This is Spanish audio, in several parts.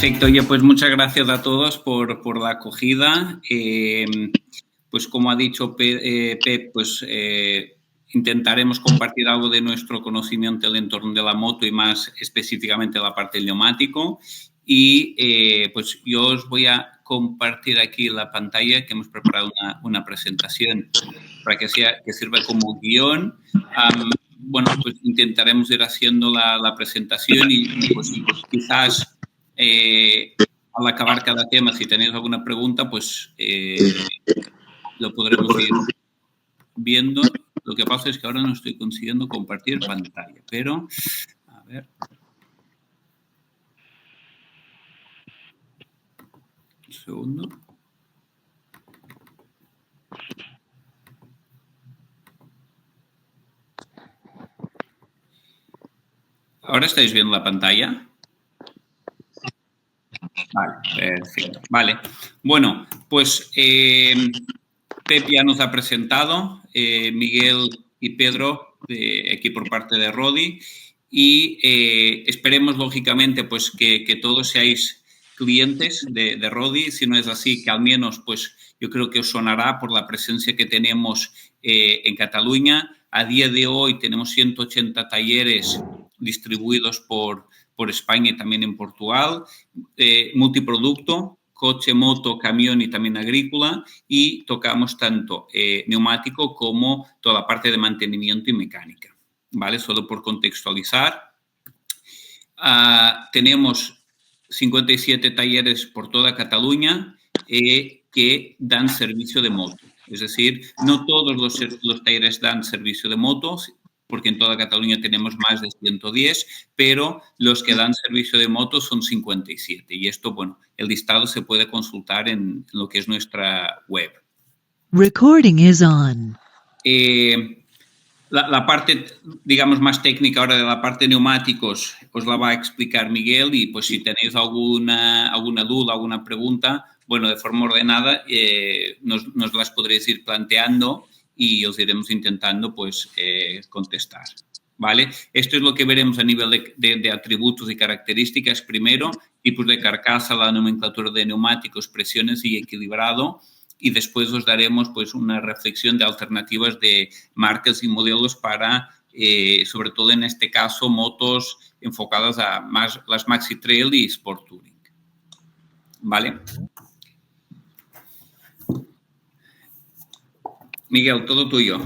Perfecto. Oye, pues muchas gracias a todos por la acogida. Pues como ha dicho Pep, pues intentaremos compartir algo de nuestro conocimiento del entorno de la moto y más específicamente la parte del neumático. Y pues yo os voy a compartir aquí la pantalla que hemos preparado una presentación para que sirva como guión. Bueno, pues intentaremos ir haciendo la presentación y pues quizás al acabar cada tema, si tenéis alguna pregunta, pues lo podremos ir viendo. Lo que pasa es que ahora no estoy consiguiendo compartir pantalla, pero a ver. Un segundo. ¿Ahora estáis viendo la pantalla? Vale, perfecto. Vale. Bueno, pues Pep ya nos ha presentado, Miguel y Pedro, aquí por parte de Rodi, y esperemos, lógicamente, pues que todos seáis clientes de Rodi. Si no es así, que al menos, pues yo creo que os sonará por la presencia que tenemos en Cataluña. A día de hoy tenemos 180 talleres distribuidos por España y también en Portugal, multiproducto, coche, moto, camión y también agrícola, y tocamos tanto neumático como toda la parte de mantenimiento y mecánica, ¿vale? Solo por contextualizar. Tenemos 57 talleres por toda Cataluña que dan servicio de moto. Es decir, no todos los talleres dan servicio de motos, porque en toda Cataluña tenemos más de 110, pero los que dan servicio de motos son 57. Y esto, bueno, el listado se puede consultar en lo que es nuestra web. Recording is on. La parte, digamos, más técnica ahora de la parte de neumáticos os la va a explicar Miguel, y pues si tenéis alguna duda, alguna pregunta, bueno, de forma ordenada nos las podréis ir planteando y os iremos intentando pues contestar, ¿vale? Esto es lo que veremos a nivel de atributos y características primero, tipos de carcasa, la nomenclatura de neumáticos, presiones y equilibrado. Y después os daremos pues una reflexión de alternativas de marcas y modelos para, sobre todo en este caso, motos enfocadas a las Maxi Trail y Sport Touring. ¿Vale? Miguel, todo tuyo.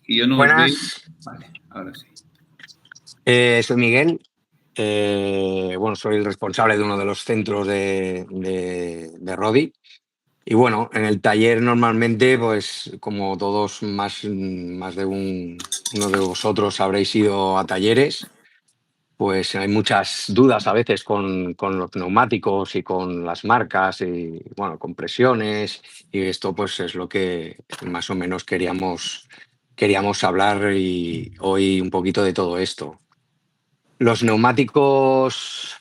Y yo no Buenas. os veo. Vale, ahora sí. Soy Miguel. Bueno, soy el responsable de uno de los centros de Rodi. Y bueno, en el taller normalmente, pues como todos, más de uno de vosotros habréis ido a talleres, pues hay muchas dudas a veces con los neumáticos y con las marcas y bueno, con presiones, y esto pues es lo que más o menos queríamos hablar y hoy un poquito de todo esto. Los neumáticos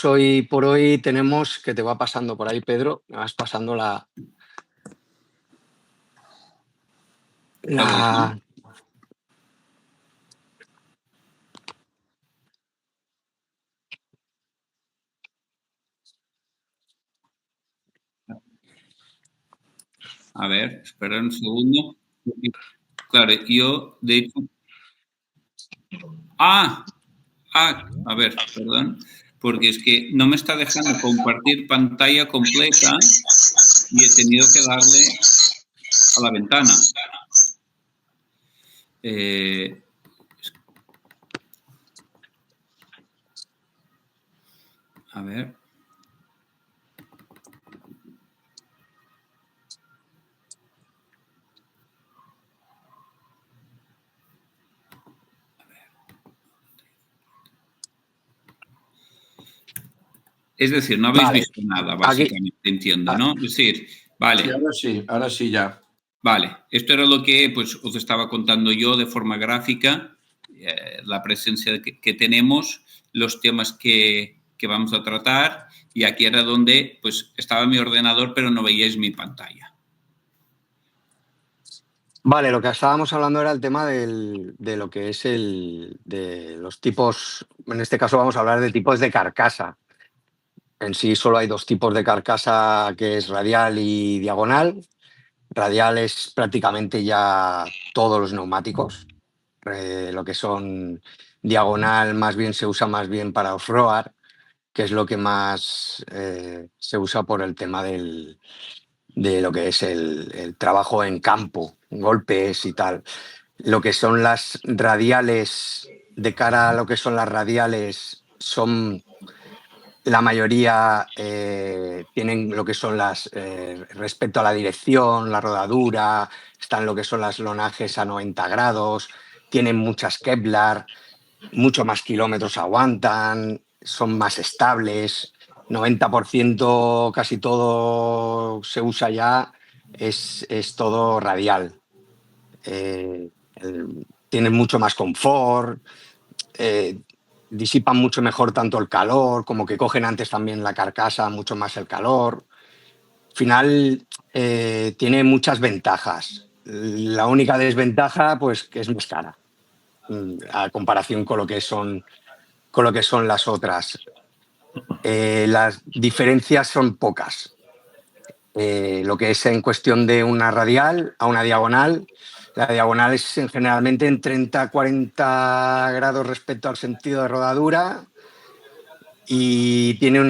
hoy por hoy tenemos, que te va pasando por ahí, Pedro, me vas pasando la... A ver, espera un segundo. Claro, yo de hecho... A ver, perdón, porque es que no me está dejando compartir pantalla completa y he tenido que darle a la ventana. A ver. Es decir, no habéis visto nada, básicamente, entiendo, ¿no? Es decir, vale. Sí, ahora sí ya. Vale, esto era lo que pues, os estaba contando yo de forma gráfica, la presencia que tenemos, los temas que vamos a tratar, y aquí era donde pues, estaba mi ordenador, pero no veíais mi pantalla. Vale, lo que estábamos hablando era el tema de lo que es de los tipos, en este caso vamos a hablar de tipos de carcasa. En sí solo hay dos tipos de carcasa, que es radial y diagonal. Radial es prácticamente ya todos los neumáticos. Lo que son diagonal más bien se usa más bien para off-road, que es lo que más se usa por el tema de lo que es el trabajo en campo, golpes y tal. Lo que son las radiales, de cara a lo que son las radiales, son la mayoría tienen lo que son las, respecto a la dirección, la rodadura, están lo que son las lonajes a 90 grados, tienen muchas Kevlar, mucho más kilómetros aguantan, son más estables, 90% casi todo se usa ya, es todo radial. Tienen mucho más confort, disipan mucho mejor tanto el calor, como que cogen antes también la carcasa, mucho más el calor. Al final tiene muchas ventajas. La única desventaja, pues, que es más cara a comparación con lo que son las otras. Las diferencias son pocas. Lo que es en cuestión de una radial a una diagonal, la diagonal es generalmente en 30-40 grados respecto al sentido de rodadura y tiene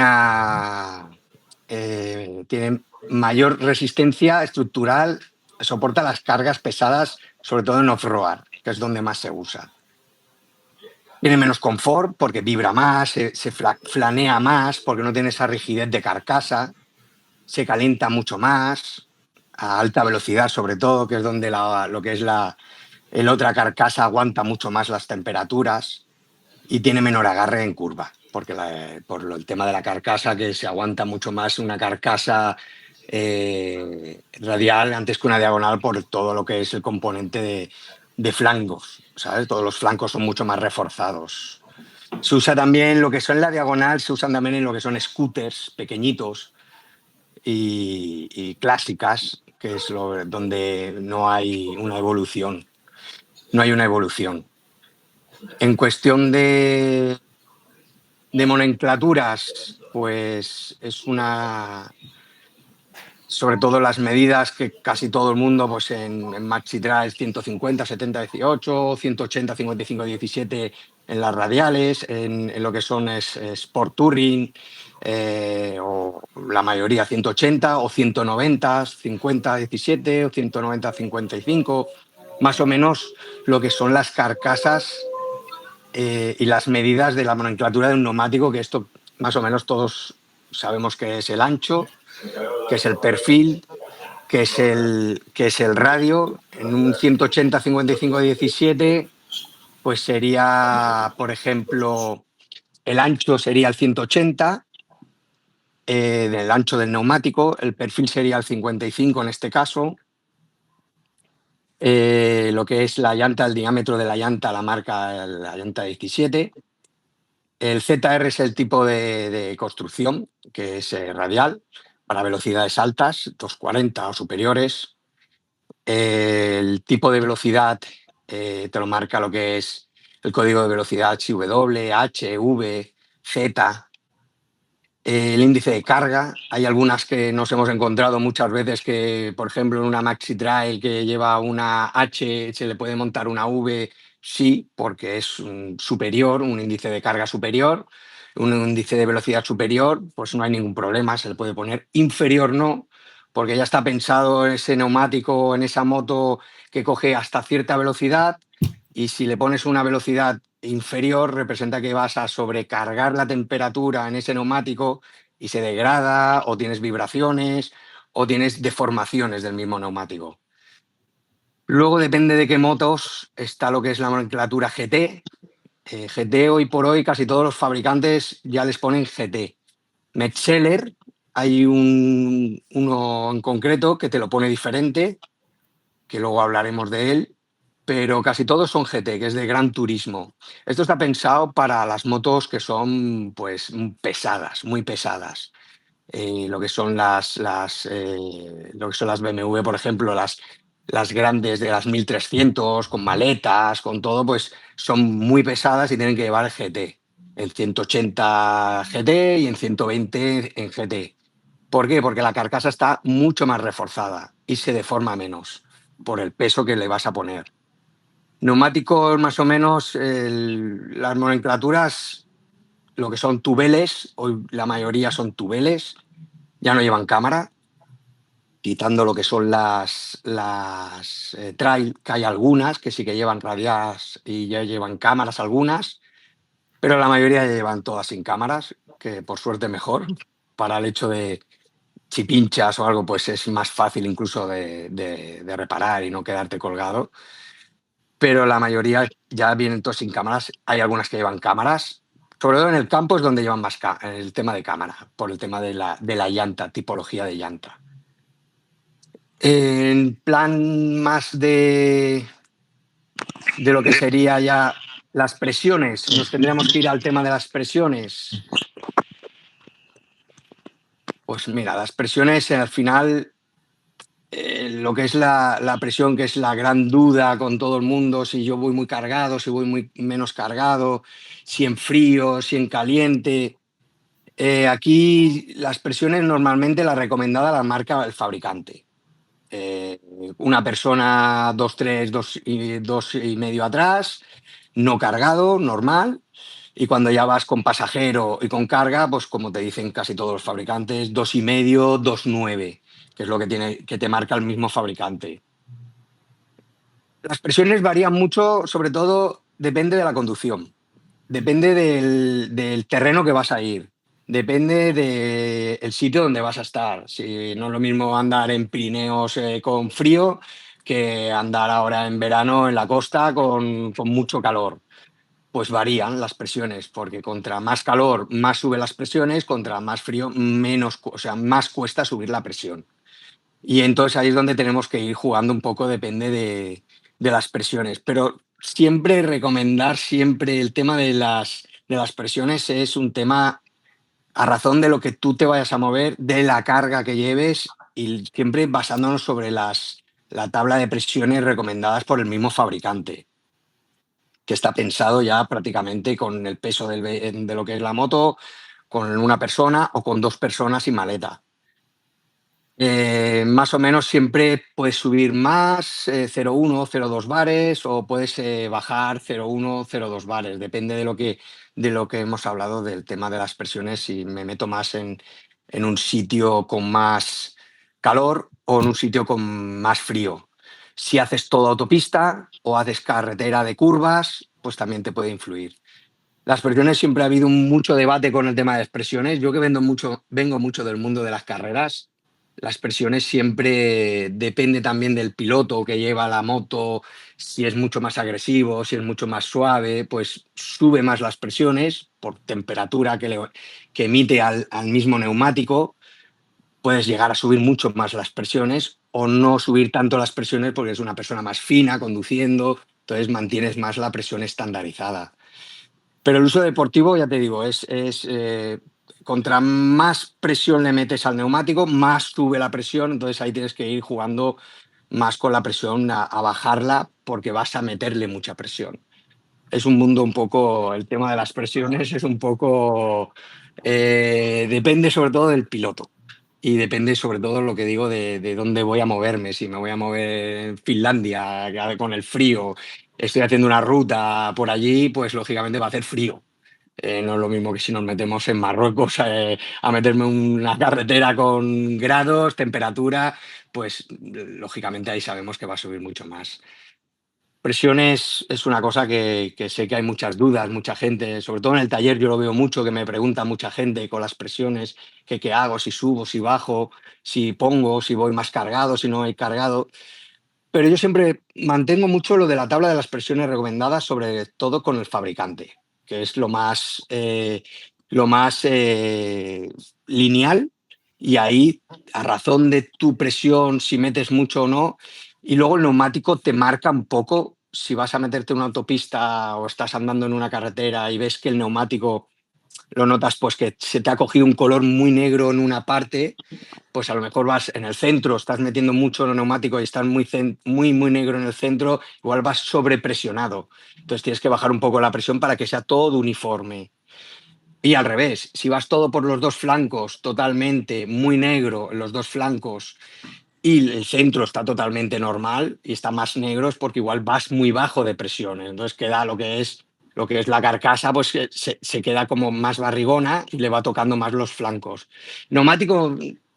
tiene mayor resistencia estructural, soporta las cargas pesadas, sobre todo en off-road, que es donde más se usa. Tiene menos confort porque vibra más, se flanea más porque no tiene esa rigidez de carcasa, se calienta mucho más, a alta velocidad sobre todo, que es donde lo que es el otra carcasa aguanta mucho más las temperaturas y tiene menor agarre en curva, porque por el tema de la carcasa, que se aguanta mucho más una carcasa radial antes que una diagonal por todo lo que es el componente de flancos, ¿sabes? Todos los flancos son mucho más reforzados. Se usa también lo que son la diagonal, se usan también en lo que son scooters pequeñitos y clásicas, que es donde no hay una evolución. No hay una evolución. En cuestión de nomenclaturas, pues es sobre todo las medidas que casi todo el mundo, pues en Maxi Trail 150, 70, 18, 180, 55, 17 en las radiales, en lo que son Sport Touring, o la mayoría 180 o 190, 50, 17 o 190, 55, más o menos lo que son las carcasas y las medidas de la nomenclatura de un neumático, que esto más o menos todos sabemos que es el ancho, que es el perfil, que es el radio. En un 180 55 17 pues sería, por ejemplo, el ancho sería el 180 del ancho del neumático, el perfil sería el 55 en este caso. Lo que es la llanta, el diámetro de la llanta, la marca, la llanta 17. El ZR es el tipo de construcción, que es radial, para velocidades altas, 240 o superiores. El tipo de velocidad te lo marca lo que es el código de velocidad HW, H, V, Z. El índice de carga, hay algunas que nos hemos encontrado muchas veces que, por ejemplo, en una Maxi Trail que lleva una H se le puede montar una V, sí, porque es superior, un índice de carga superior, un índice de velocidad superior, pues no hay ningún problema, se le puede poner. Inferior no, porque ya está pensado ese neumático en esa moto que coge hasta cierta velocidad y si le pones una velocidad inferior representa que vas a sobrecargar la temperatura en ese neumático y se degrada o tienes vibraciones o tienes deformaciones del mismo neumático. Luego depende de qué motos está lo que es la nomenclatura GT. GT hoy por hoy casi todos los fabricantes ya les ponen GT. Metzeler hay uno en concreto que te lo pone diferente, que luego hablaremos de él, pero casi todos son GT, que es de Gran Turismo. Esto está pensado para las motos que son pues pesadas, muy pesadas. Lo que son las BMW, por ejemplo, las las grandes de las 1300, con maletas, con todo, pues son muy pesadas y tienen que llevar el GT, en 180 GT y en 120 en GT. ¿Por qué? Porque la carcasa está mucho más reforzada y se deforma menos por el peso que le vas a poner. Neumáticos, más o menos, las nomenclaturas, lo que son tubeles, hoy la mayoría son tubeles, ya no llevan cámara, quitando lo que son las trail, que hay algunas que sí que llevan radias y ya llevan cámaras algunas, pero la mayoría ya llevan todas sin cámaras, que por suerte mejor, para el hecho de si pinchas o algo, pues es más fácil incluso de reparar y no quedarte colgado. Pero la mayoría ya vienen todos sin cámaras. Hay algunas que llevan cámaras. Sobre todo en el campo es donde llevan más el tema de cámara, por el tema de la llanta, tipología de llanta. En plan más de lo que sería ya las presiones, nos tendríamos que ir al tema de las presiones. Pues mira, las presiones al final, lo que es la presión, que es la gran duda con todo el mundo, si yo voy muy cargado, si voy muy menos cargado, si en frío, si en caliente. Aquí las presiones normalmente la recomendada la marca el fabricante. Una persona 2,3, 2,5 atrás, no cargado, normal. Y cuando ya vas con pasajero y con carga, pues como te dicen casi todos los fabricantes, 2,5, 2,9, que es lo que te marca el mismo fabricante. Las presiones varían mucho, sobre todo depende de la conducción, depende del terreno que vas a ir, depende del sitio donde vas a estar. Si no es lo mismo andar en Pirineos con frío que andar ahora en verano en la costa con mucho calor. Pues varían las presiones, porque contra más calor más suben las presiones, contra más frío menos, o sea, más cuesta subir la presión. Y entonces ahí es donde tenemos que ir jugando un poco, depende de las presiones. Pero siempre recomendar, siempre el tema de las presiones es un tema a razón de lo que tú te vayas a mover, de la carga que lleves y siempre basándonos sobre la tabla de presiones recomendadas por el mismo fabricante, que está pensado ya prácticamente con el peso de lo que es la moto, con una persona o con 2 personas y maleta. Más o menos siempre puedes subir más, 0,1, 0,2 bares, o puedes bajar 0,1, 0,2 bares. Depende de lo que hemos hablado del tema de las presiones, si me meto más en un sitio con más calor o en un sitio con más frío. Si haces toda autopista o haces carretera de curvas, pues también te puede influir. Las presiones, siempre ha habido mucho debate con el tema de las presiones. Yo que vengo mucho del mundo de las carreras, las presiones siempre depende también del piloto que lleva la moto, si es mucho más agresivo, si es mucho más suave, pues sube más las presiones por temperatura que emite al mismo neumático. Puedes llegar a subir mucho más las presiones o no subir tanto las presiones porque es una persona más fina conduciendo, entonces mantienes más la presión estandarizada. Pero el uso deportivo, ya te digo, contra más presión le metes al neumático, más sube la presión, entonces ahí tienes que ir jugando más con la presión a bajarla porque vas a meterle mucha presión. Es un mundo un poco, el tema de las presiones es un poco, depende sobre todo del piloto y depende sobre todo, lo que digo, de dónde voy a moverme. Si me voy a mover en Finlandia con el frío, estoy haciendo una ruta por allí, pues lógicamente va a hacer frío. No es lo mismo que si nos metemos en Marruecos a meterme en una carretera con grados, temperatura, pues lógicamente ahí sabemos que va a subir mucho más. Presiones es una cosa que sé que hay muchas dudas, mucha gente, sobre todo en el taller yo lo veo mucho, que me pregunta mucha gente con las presiones, que qué hago, si subo, si bajo, si pongo, si voy más cargado, si no he cargado. Pero yo siempre mantengo mucho lo de la tabla de las presiones recomendadas, sobre todo con el fabricante, que es lo más lineal, y ahí, a razón de tu presión, si metes mucho o no, y luego el neumático te marca un poco si vas a meterte en una autopista o estás andando en una carretera y ves que el neumático lo notas pues que se te ha cogido un color muy negro en una parte, pues a lo mejor vas en el centro, estás metiendo mucho en el neumático y estás muy negro en el centro, igual vas sobrepresionado. Entonces tienes que bajar un poco la presión para que sea todo uniforme. Y al revés, si vas todo por los dos flancos totalmente muy negro en los dos flancos y el centro está totalmente normal y está más negro, es porque igual vas muy bajo de presión. Entonces queda lo que es la carcasa, pues se queda como más barrigona y le va tocando más los flancos. Neumático,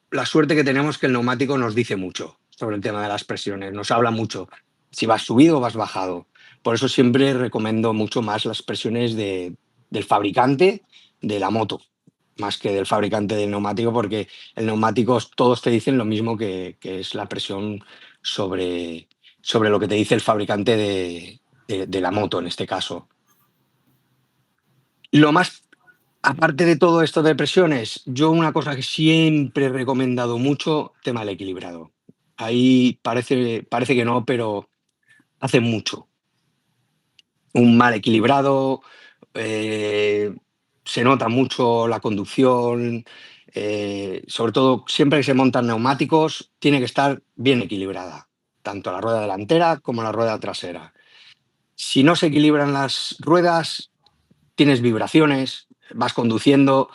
la suerte que tenemos es que el neumático nos dice mucho sobre el tema de las presiones, nos habla mucho si vas subido o vas bajado. Por eso siempre recomiendo mucho más las presiones del fabricante de la moto, más que del fabricante del neumático, porque el neumático todos te dicen lo mismo que es la presión sobre lo que te dice el fabricante de la moto en este caso. Lo más, aparte de todo esto de presiones, yo una cosa que siempre he recomendado mucho, tema del equilibrado. Ahí parece que no, pero hace mucho. Un mal equilibrado, se nota mucho la conducción, sobre todo siempre que se montan neumáticos, tiene que estar bien equilibrada, tanto la rueda delantera como la rueda trasera. Si no se equilibran las ruedas, tienes vibraciones, vas conduciendo,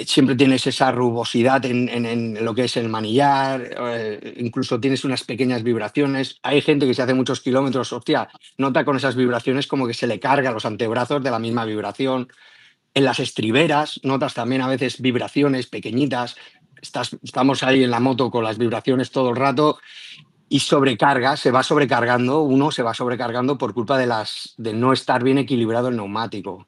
siempre tienes esa rugosidad en lo que es el manillar, incluso tienes unas pequeñas vibraciones. Hay gente que se hace muchos kilómetros, hostia, nota con esas vibraciones como que se le carga los antebrazos de la misma vibración. En las estriberas notas también a veces vibraciones pequeñitas. Estamos ahí en la moto con las vibraciones todo el rato y uno se va sobrecargando por culpa de no estar bien equilibrado el neumático.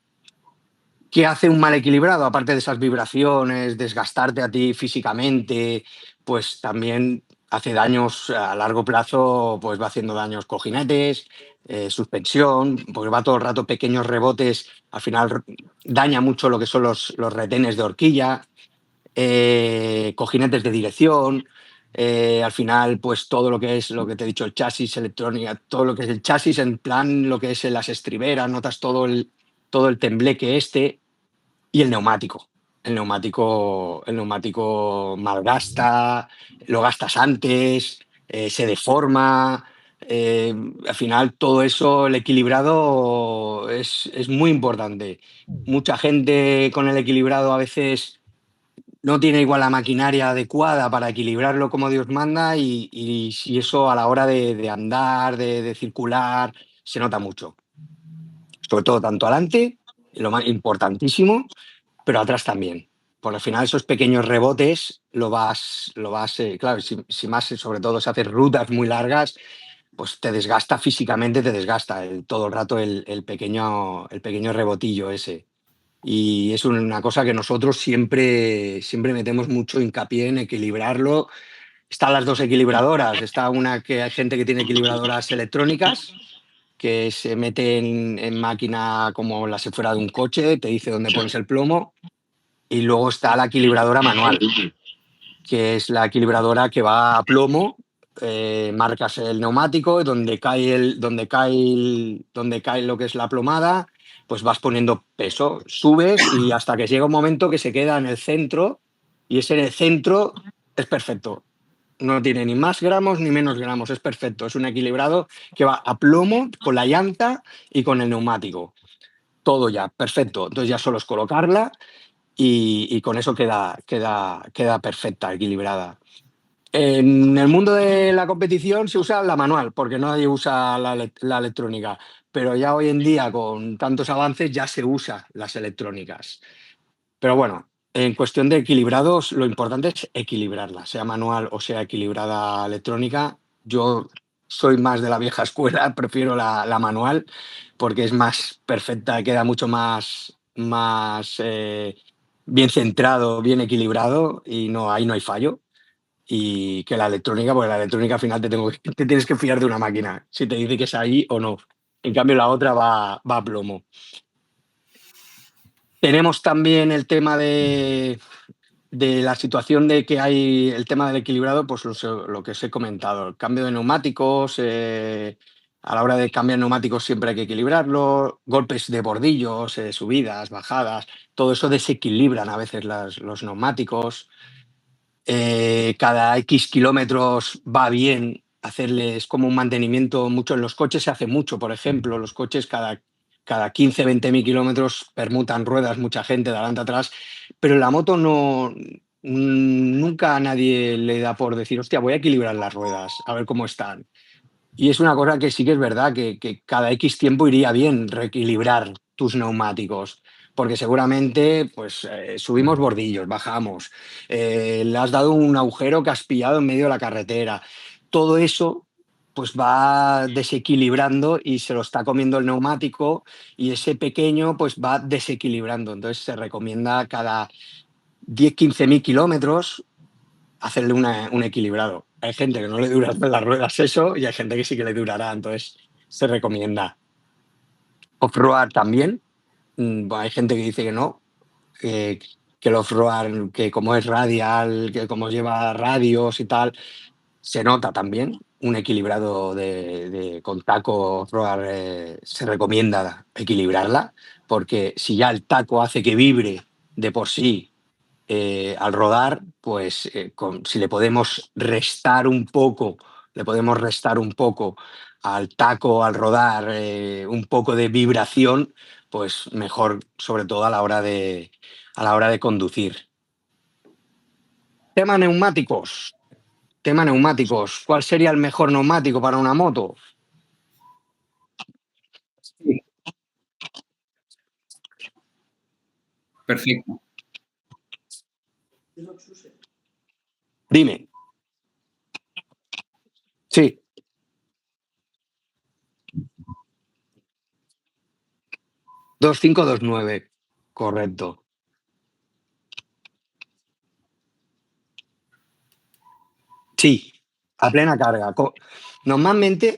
¿Qué hace un mal equilibrado? Aparte de esas vibraciones, desgastarte a ti físicamente, pues también hace daños a largo plazo, pues va haciendo daños cojinetes, suspensión, porque va todo el rato pequeños rebotes, al final daña mucho lo que son los retenes de horquilla, cojinetes de dirección, al final, pues todo lo que es lo que te he dicho, el chasis, electrónica, todo lo que es el chasis, en plan lo que es en las estriberas, notas todo el tembleque y el neumático. El neumático malgasta, lo gastas antes, se deforma. Al final, todo eso, el equilibrado es muy importante. Mucha gente con el equilibrado a veces no tiene igual la maquinaria adecuada para equilibrarlo como Dios manda y eso a la hora de andar, de circular, se nota mucho. Sobre todo tanto adelante, lo más importantísimo, pero atrás también. Por al final esos pequeños rebotes claro, si más sobre todo se hacen rutas muy largas, pues te desgasta físicamente, te desgasta todo el rato el pequeño rebotillo ese. Y es una cosa que nosotros siempre metemos mucho hincapié en equilibrarlo. Están las dos equilibradoras. Está una que hay gente que tiene equilibradoras electrónicas, que se mete en máquina como la si fuera de un coche, te dice dónde pones el plomo. Y luego está la equilibradora manual, que es la equilibradora que va a plomo, marcas el neumático y donde cae lo que es la plomada, pues vas poniendo peso, subes y hasta que llega un momento que se queda en el centro y ese en el centro es perfecto. No tiene ni más gramos ni menos gramos, es perfecto. Es un equilibrado que va a plomo con la llanta y con el neumático. Todo ya, perfecto. Entonces ya solo es colocarla y con eso queda perfecta, equilibrada. En el mundo de la competición se usa la manual, porque nadie usa la electrónica, pero ya hoy en día con tantos avances ya se usa las electrónicas. Pero bueno, en cuestión de equilibrados, lo importante es equilibrarla, sea manual o sea equilibrada electrónica. Yo soy más de la vieja escuela, prefiero la manual porque es más perfecta, queda mucho más bien centrado, bien equilibrado y ahí no hay fallo. Y que la electrónica, porque la electrónica al final te tienes que fiar de una máquina, si te dice que es ahí o no. En cambio, la otra va a plomo. Tenemos también el tema de la situación de que hay el tema del equilibrado, pues lo que os he comentado, el cambio de neumáticos, A la hora de cambiar neumáticos siempre hay que equilibrarlo, golpes de bordillos, subidas, bajadas, todo eso desequilibran a veces los neumáticos. Cada X kilómetros va bien hacerles como un mantenimiento, mucho en los coches se hace mucho, por ejemplo, los coches cada 15, 20 mil kilómetros permutan ruedas, mucha gente de adelante atrás, pero en la moto no, nunca a nadie le da por decir, hostia, voy a equilibrar las ruedas, a ver cómo están. Y es una cosa que sí que es verdad que cada X tiempo iría bien reequilibrar tus neumáticos, porque seguramente pues subimos bordillos, bajamos, le has dado un agujero que has pillado en medio de la carretera. Todo eso pues va desequilibrando y se lo está comiendo el neumático y ese pequeño pues va desequilibrando. Entonces se recomienda cada 10, 15 mil kilómetros hacerle un equilibrado. Hay gente que no le dura las ruedas eso y hay gente que sí que le durará, entonces se recomienda. Off-road también, hay gente que dice que no, que el off-road, que como es radial, que como lleva radios y tal, se nota también. Un equilibrado con taco off-road se recomienda equilibrarla, porque si ya el taco hace que vibre de por sí al rodar, pues si le podemos restar un poco, le podemos restar un poco al taco, al rodar, un poco de vibración, pues mejor, sobre todo a la hora de conducir. Tema neumáticos. Tema neumáticos. ¿Cuál sería el mejor neumático para una moto? Sí, perfecto. Dime. Sí. 2529. Correcto. Sí, a plena carga. Normalmente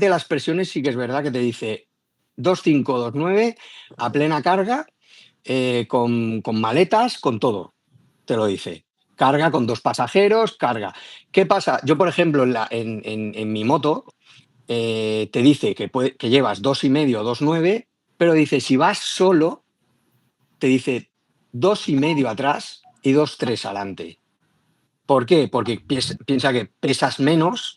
las presiones sí que es verdad que te dice 2529 a plena carga, con maletas, con todo, te lo dice. Carga con 2 pasajeros, carga. ¿Qué pasa? Yo, por ejemplo, en mi moto, te dice que llevas 2,5 o 2,9, pero dice, si vas solo, te dice 2,5 atrás y 2,3 adelante. ¿Por qué? Porque piensa que pesas menos,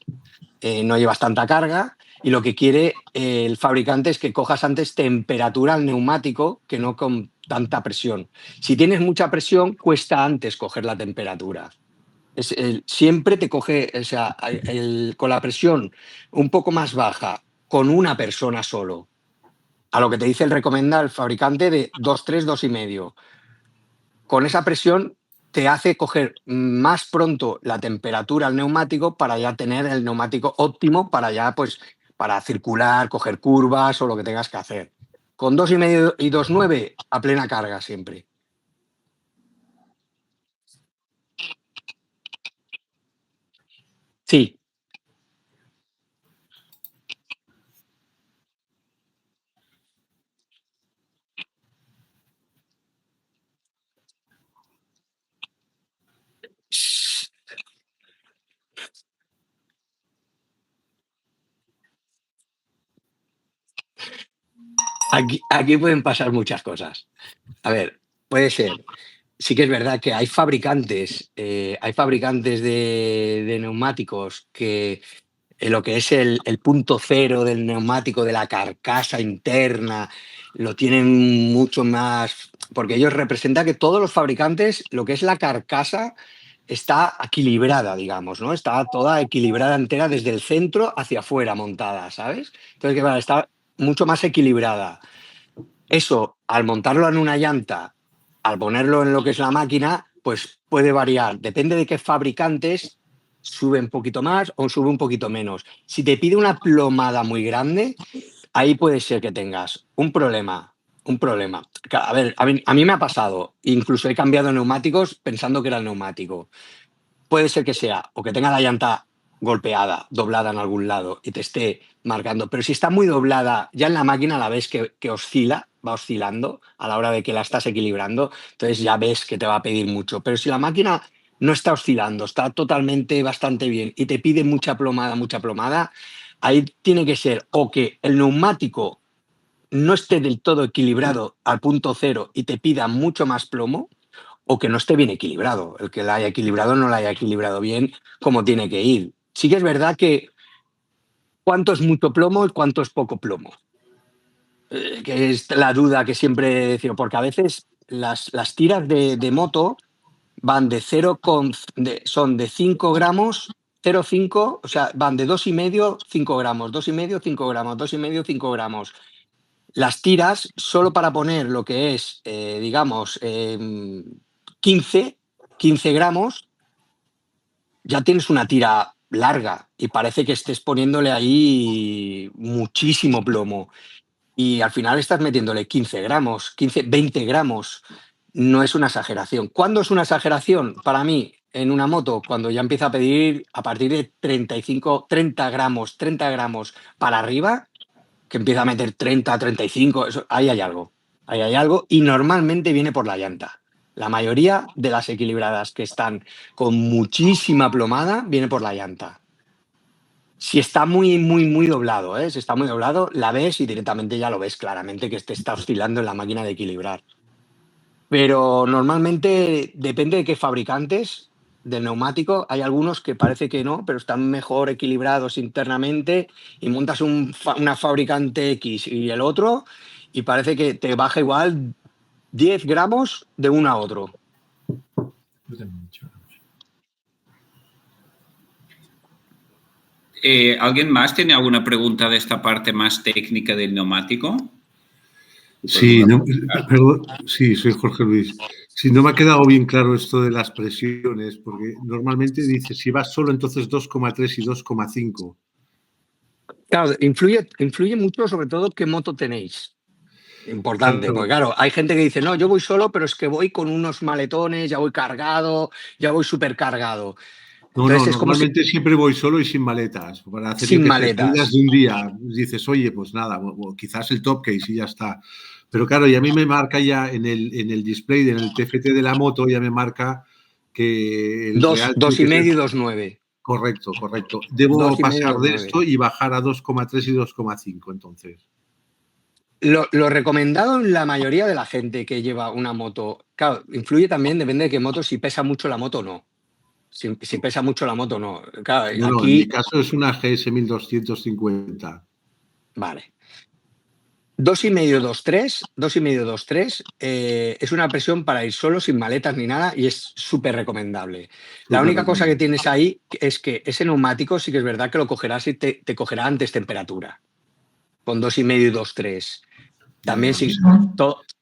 no llevas tanta carga y lo que quiere el fabricante es que cojas antes temperatura al neumático que no con tanta presión. Si tienes mucha presión, cuesta antes coger la temperatura. Siempre te coge, o sea, con la presión un poco más baja, con una persona solo, a lo que te dice el fabricante de 2,3, 2,5. Con esa presión te hace coger más pronto la temperatura al neumático para ya tener el neumático óptimo para ya, pues, para circular, coger curvas o lo que tengas que hacer. Con 2,5 y 2,9 a plena carga siempre. Sí. Aquí pueden pasar muchas cosas. A ver, puede ser. Sí que es verdad que hay fabricantes de neumáticos que lo que es el punto cero del neumático, de la carcasa interna, lo tienen mucho más, porque ellos representan que todos los fabricantes, lo que es la carcasa, está equilibrada, digamos, ¿no? Está toda equilibrada entera desde el centro hacia afuera montada, ¿sabes? Entonces, que bueno, está mucho más equilibrada. Eso, al montarlo en una llanta, al ponerlo en lo que es la máquina, pues puede variar. Depende de qué fabricantes, sube un poquito más o sube un poquito menos. Si te pide una plomada muy grande, ahí puede ser que tengas un problema. Un problema. A ver, a mí me ha pasado. Incluso he cambiado neumáticos pensando que era el neumático. Puede ser que sea o que tenga la llanta golpeada, doblada en algún lado y te esté marcando. Pero si está muy doblada, ya en la máquina la ves que oscila, va oscilando a la hora de que la estás equilibrando, entonces ya ves que te va a pedir mucho. Pero si la máquina no está oscilando, está totalmente bastante bien y te pide mucha plomada, ahí tiene que ser o que el neumático no esté del todo equilibrado al punto cero y te pida mucho más plomo, o que no esté bien equilibrado. El que la haya equilibrado no la haya equilibrado bien como tiene que ir. Sí que es verdad que cuánto es mucho plomo y cuánto es poco plomo. Que es la duda que siempre decía, porque a veces las tiras de moto van de 0, son de 5 gramos, 0,5, o sea, van de 2,5, 5 gramos, 2,5, 5 gramos, 2,5, 5 gramos. Las tiras, solo para poner lo que es, digamos, 15 gramos, ya tienes una tira larga y parece que estés poniéndole ahí muchísimo plomo. Y al final estás metiéndole 15 gramos, 15, 20 gramos. No es una exageración. ¿Cuándo es una exageración? Para mí, en una moto, cuando ya empieza a pedir a partir de 35, 30 gramos para arriba, que empieza a meter 30, 35, eso, ahí hay algo. Ahí hay algo y normalmente viene por la llanta. La mayoría de las equilibradas que están con muchísima plomada viene por la llanta. Si está muy, muy, muy doblado, si está muy doblado, la ves y directamente ya lo ves claramente que te está oscilando en la máquina de equilibrar. Pero normalmente depende de qué fabricantes del neumático. Hay algunos que parece que no, pero están mejor equilibrados internamente y montas una fabricante X y el otro y parece que te baja igual 10 gramos de uno a otro. ¿Alguien más tiene alguna pregunta de esta parte más técnica del neumático? Sí, sí, soy Jorge Luis. Sí, no me ha quedado bien claro esto de las presiones, porque normalmente dice, si vas solo, entonces 2,3 y 2,5. Claro, influye mucho sobre todo qué moto tenéis. Importante, Claro. porque claro, hay gente que dice, no, yo voy solo, pero es que voy con unos maletones, ya voy cargado, ya voy súper cargado. No, Entonces, no, es como normalmente siempre voy solo y sin maletas. Para hacer, sin yo que sé, maletas. salidas de un día, dices, oye, pues nada, o quizás el top case y ya está. Pero claro, y a mí me marca ya en el display, en el TFT de la moto, ya me marca que el real... 2,5 y 2,9. Correcto, correcto. Debo pasar de esto y bajar a 2,3 y 2,5, entonces. Lo recomendado en la mayoría de la gente que lleva una moto, claro, influye también, depende de qué moto, si pesa mucho la moto o no. Si pesa mucho la moto, no. Claro, No, aquí... en mi caso es una GS 1250. Vale. 2,5, 2,3, 2,5, 2,3 es una presión para ir solo, sin maletas ni nada, y es súper recomendable. La única cosa que tienes ahí es que ese neumático sí que es verdad que lo cogerás y te cogerá antes temperatura, con 2,5 y 2,3. También sí,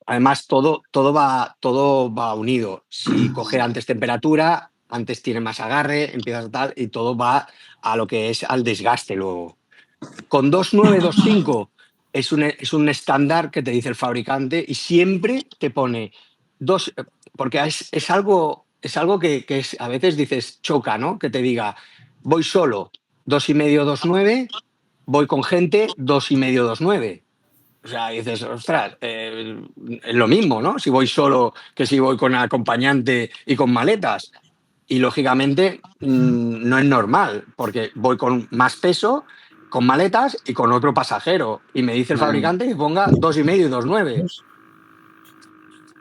además todo va unido. Si coge antes temperatura, antes tiene más agarre, empiezas tal, y todo va a lo que es al desgaste luego. Con 2,9, 2,5 es un estándar que te dice el fabricante y siempre te pone dos, porque es algo que a veces dices choca, ¿no? Que te diga, voy solo 2,5, 2,9, voy con gente 2,5, 2,9. O sea, dices, ostras, es lo mismo, ¿no? Si voy solo que si voy con acompañante y con maletas. Y lógicamente no es normal, porque voy con más peso, con maletas y con otro pasajero. Y me dice el fabricante que ponga 2,5 y 2,9.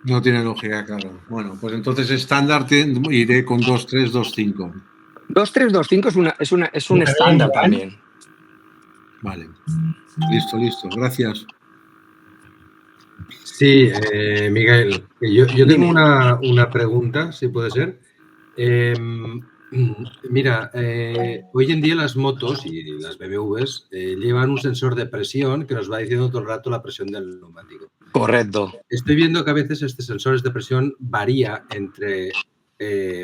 No tiene lógica, claro. Bueno, pues entonces estándar iré con 2,3, 2,5. 2,3, 2,5 es un estándar también. Vale. Listo. Gracias. Sí, Miguel, yo tengo una pregunta, si puede ser. Mira, hoy en día las motos y las BMWs llevan un sensor de presión que nos va diciendo todo el rato la presión del neumático. Correcto. Estoy viendo que a veces este sensor de presión varía te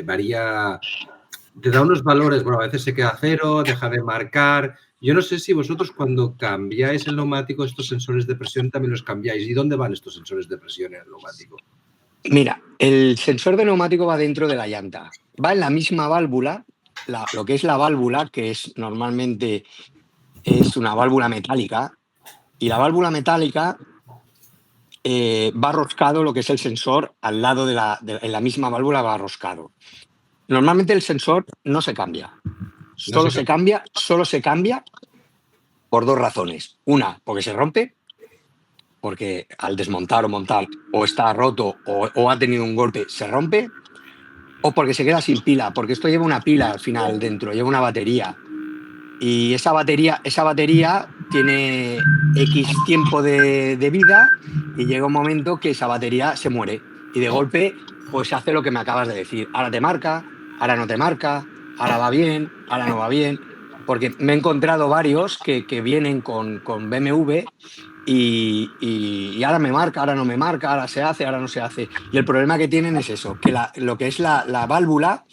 da unos valores, bueno, a veces se queda cero, deja de marcar. Yo no sé si vosotros cuando cambiáis el neumático, estos sensores de presión también los cambiáis. ¿Y dónde van estos sensores de presión en el neumático? Mira, el sensor de neumático va dentro de la llanta. Va en la misma válvula, lo que es la válvula, que es normalmente es una válvula metálica, y la válvula metálica va roscado lo que es el sensor al lado en la misma válvula va roscado. Normalmente el sensor no se cambia. Solo se cambia por dos razones. Una, porque se rompe, porque al desmontar o montar o está roto o ha tenido un golpe, se rompe, o porque se queda sin pila, porque esto lleva una pila al final dentro, lleva una batería. Y esa batería tiene X tiempo de vida y llega un momento que esa batería se muere. Y de golpe, pues hace lo que me acabas de decir. Ahora te marca, ahora no te marca, ahora va bien, ahora no va bien. Porque me he encontrado varios que vienen con BMW y ahora me marca, ahora no me marca, ahora se hace, ahora no se hace. Y el problema que tienen es eso, que lo que es la válvula,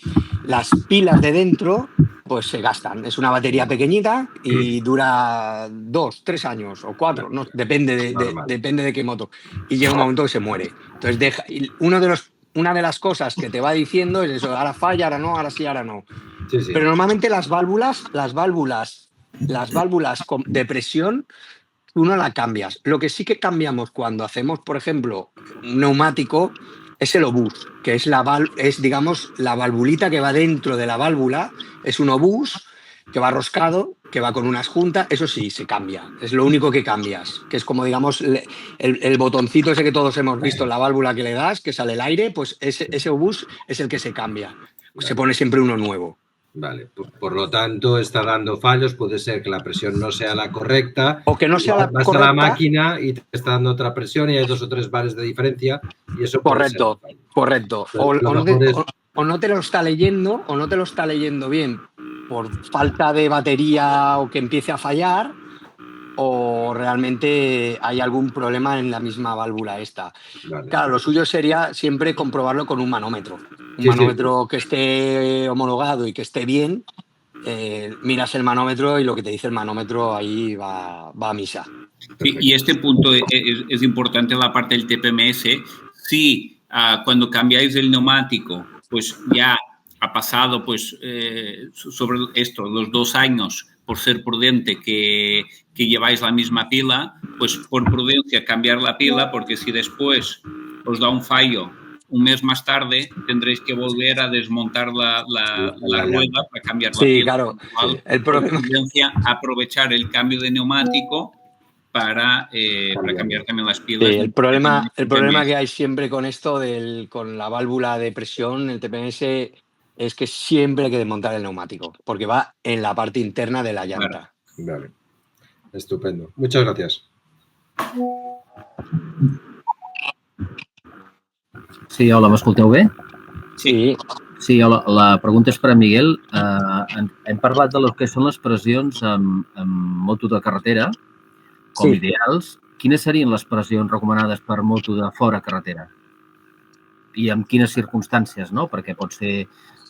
las pilas de dentro, pues se gastan. Es una batería pequeñita y dura 2, 3 años o 4, no, depende de qué moto. Y llega un momento que se muere. Entonces una de las cosas que te va diciendo es eso, ahora falla, ahora no, ahora sí, ahora no. Sí, sí. Pero normalmente las válvulas de presión tú no la cambias. Lo que sí que cambiamos cuando hacemos, por ejemplo, un neumático es el obús, que es digamos, la valvulita que va dentro de la válvula, es un obús que va roscado, que va con unas juntas, eso sí, se cambia. Es lo único que cambias, que es como, digamos, el botoncito ese que todos hemos visto en la válvula que le das, que sale el aire, pues ese obús es el que se cambia. Se pone siempre uno nuevo. Vale, por lo tanto está dando fallos, puede ser que la presión no sea la correcta o que no sea la vas correcta. a la máquina y te está dando otra presión y hay 2 o 3 bares de diferencia y eso correcto. Entonces, O no te lo está leyendo bien por falta de batería o que empiece a fallar, o realmente hay algún problema en la misma válvula esta. vale. Claro, lo suyo sería siempre comprobarlo con un manómetro. Manómetro que esté homologado y que esté bien. Miras el manómetro y lo que te dice el manómetro ahí va a misa. Y este punto es importante en la parte del TPMS. Si cuando cambiáis el neumático, pues ya ha pasado pues sobre esto los 2 años, por ser prudente que lleváis la misma pila, pues por prudencia cambiar la pila, porque si después os da un fallo un mes más tarde, tendréis que volver a desmontar la rueda para cambiar la pila. Claro. El problema es aprovechar el cambio de neumático para cambiar también las pilas. Sí, el problema que hay siempre con esto, con la válvula de presión, el TPMS, es que siempre hay que desmontar el neumático, porque va en la parte interna de la llanta. Vale. Estupendo. Muchas gracias. Sí, hola, m'escolteu bé? Sí. Sí, hola, la pregunta és per a Miguel. Hem parlat de lo que són les pressions en moto de carretera com ideals. Quines serien les pressions recomanades per moto de fora carretera? I en quines circumstàncies, no? Perquè pot ser,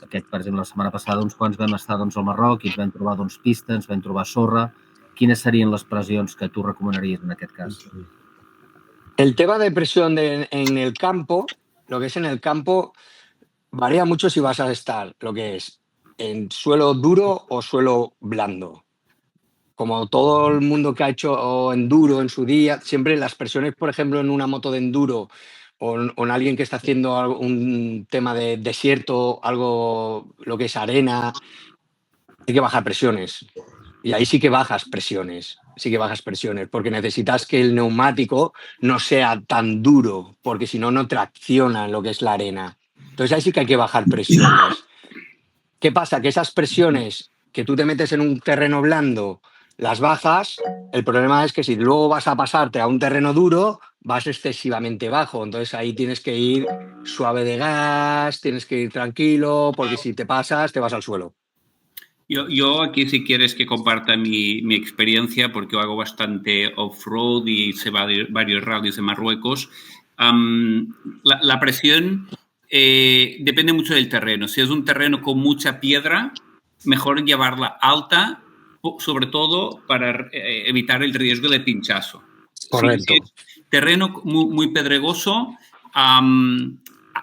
per exemple, la setmana passada uns quants vam estar al Marroc i ens vam trobar pistes, ens vam trobar sorra. Quines serien les pressions que tu recomanaries en aquest cas? El tema de presión en el campo, lo que es en el campo, varía mucho si vas a estar, lo que es, en suelo duro o suelo blando. Como todo el mundo que ha hecho enduro en su día, siempre las presiones, por ejemplo, en una moto de enduro o en alguien que está haciendo un tema de desierto, algo, lo que es arena, hay que bajar presiones. Y ahí sí que bajas presiones, porque necesitas que el neumático no sea tan duro, porque si no, no tracciona en lo que es la arena. Entonces ahí sí que hay que bajar presiones. ¿Qué pasa? Que esas presiones que tú te metes en un terreno blando, las bajas, el problema es que si luego vas a pasarte a un terreno duro, vas excesivamente bajo. Entonces ahí tienes que ir suave de gas, tienes que ir tranquilo, porque si te pasas, te vas al suelo. Yo aquí, si quieres que comparta mi experiencia, porque yo hago bastante off-road y sé varios rallies de Marruecos, la presión depende mucho del terreno. Si es un terreno con mucha piedra, mejor llevarla alta, sobre todo para evitar el riesgo de pinchazo. Correcto. Si es terreno muy pedregoso,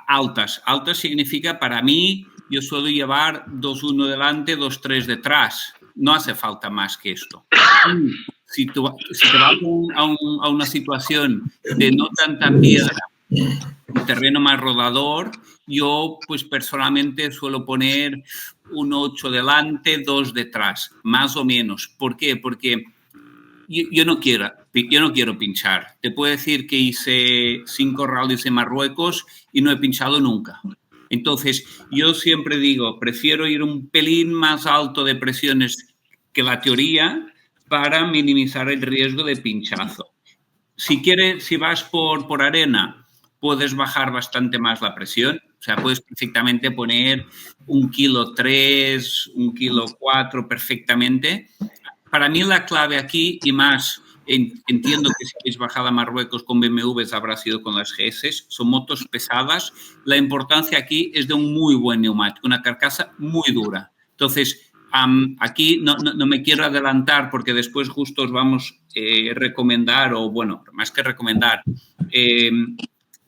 altas. Altas significa, para mí, yo suelo llevar 2-1 delante, 2-3 detrás. No hace falta más que esto. Si te vas a una situación de no tanta piedra, un terreno más rodador, yo pues personalmente suelo poner un 8 delante, 2 detrás, más o menos. ¿Por qué? Porque yo no quiero pinchar. Te puedo decir que hice 5 rallies en Marruecos y no he pinchado nunca. Entonces, yo siempre digo, prefiero ir un pelín más alto de presiones que la teoría para minimizar el riesgo de pinchazo. Si vas por arena, puedes bajar bastante más la presión. O sea, puedes perfectamente poner 1,3 kg, 1,4 kg perfectamente. Para mí la clave aquí, y más, entiendo que si habéis bajado a Marruecos con BMWs habrá sido con las GS, son motos pesadas. La importancia aquí es de un muy buen neumático, una carcasa muy dura. Entonces, aquí no me quiero adelantar porque después justo os vamos a recomendar, o bueno, más que recomendar,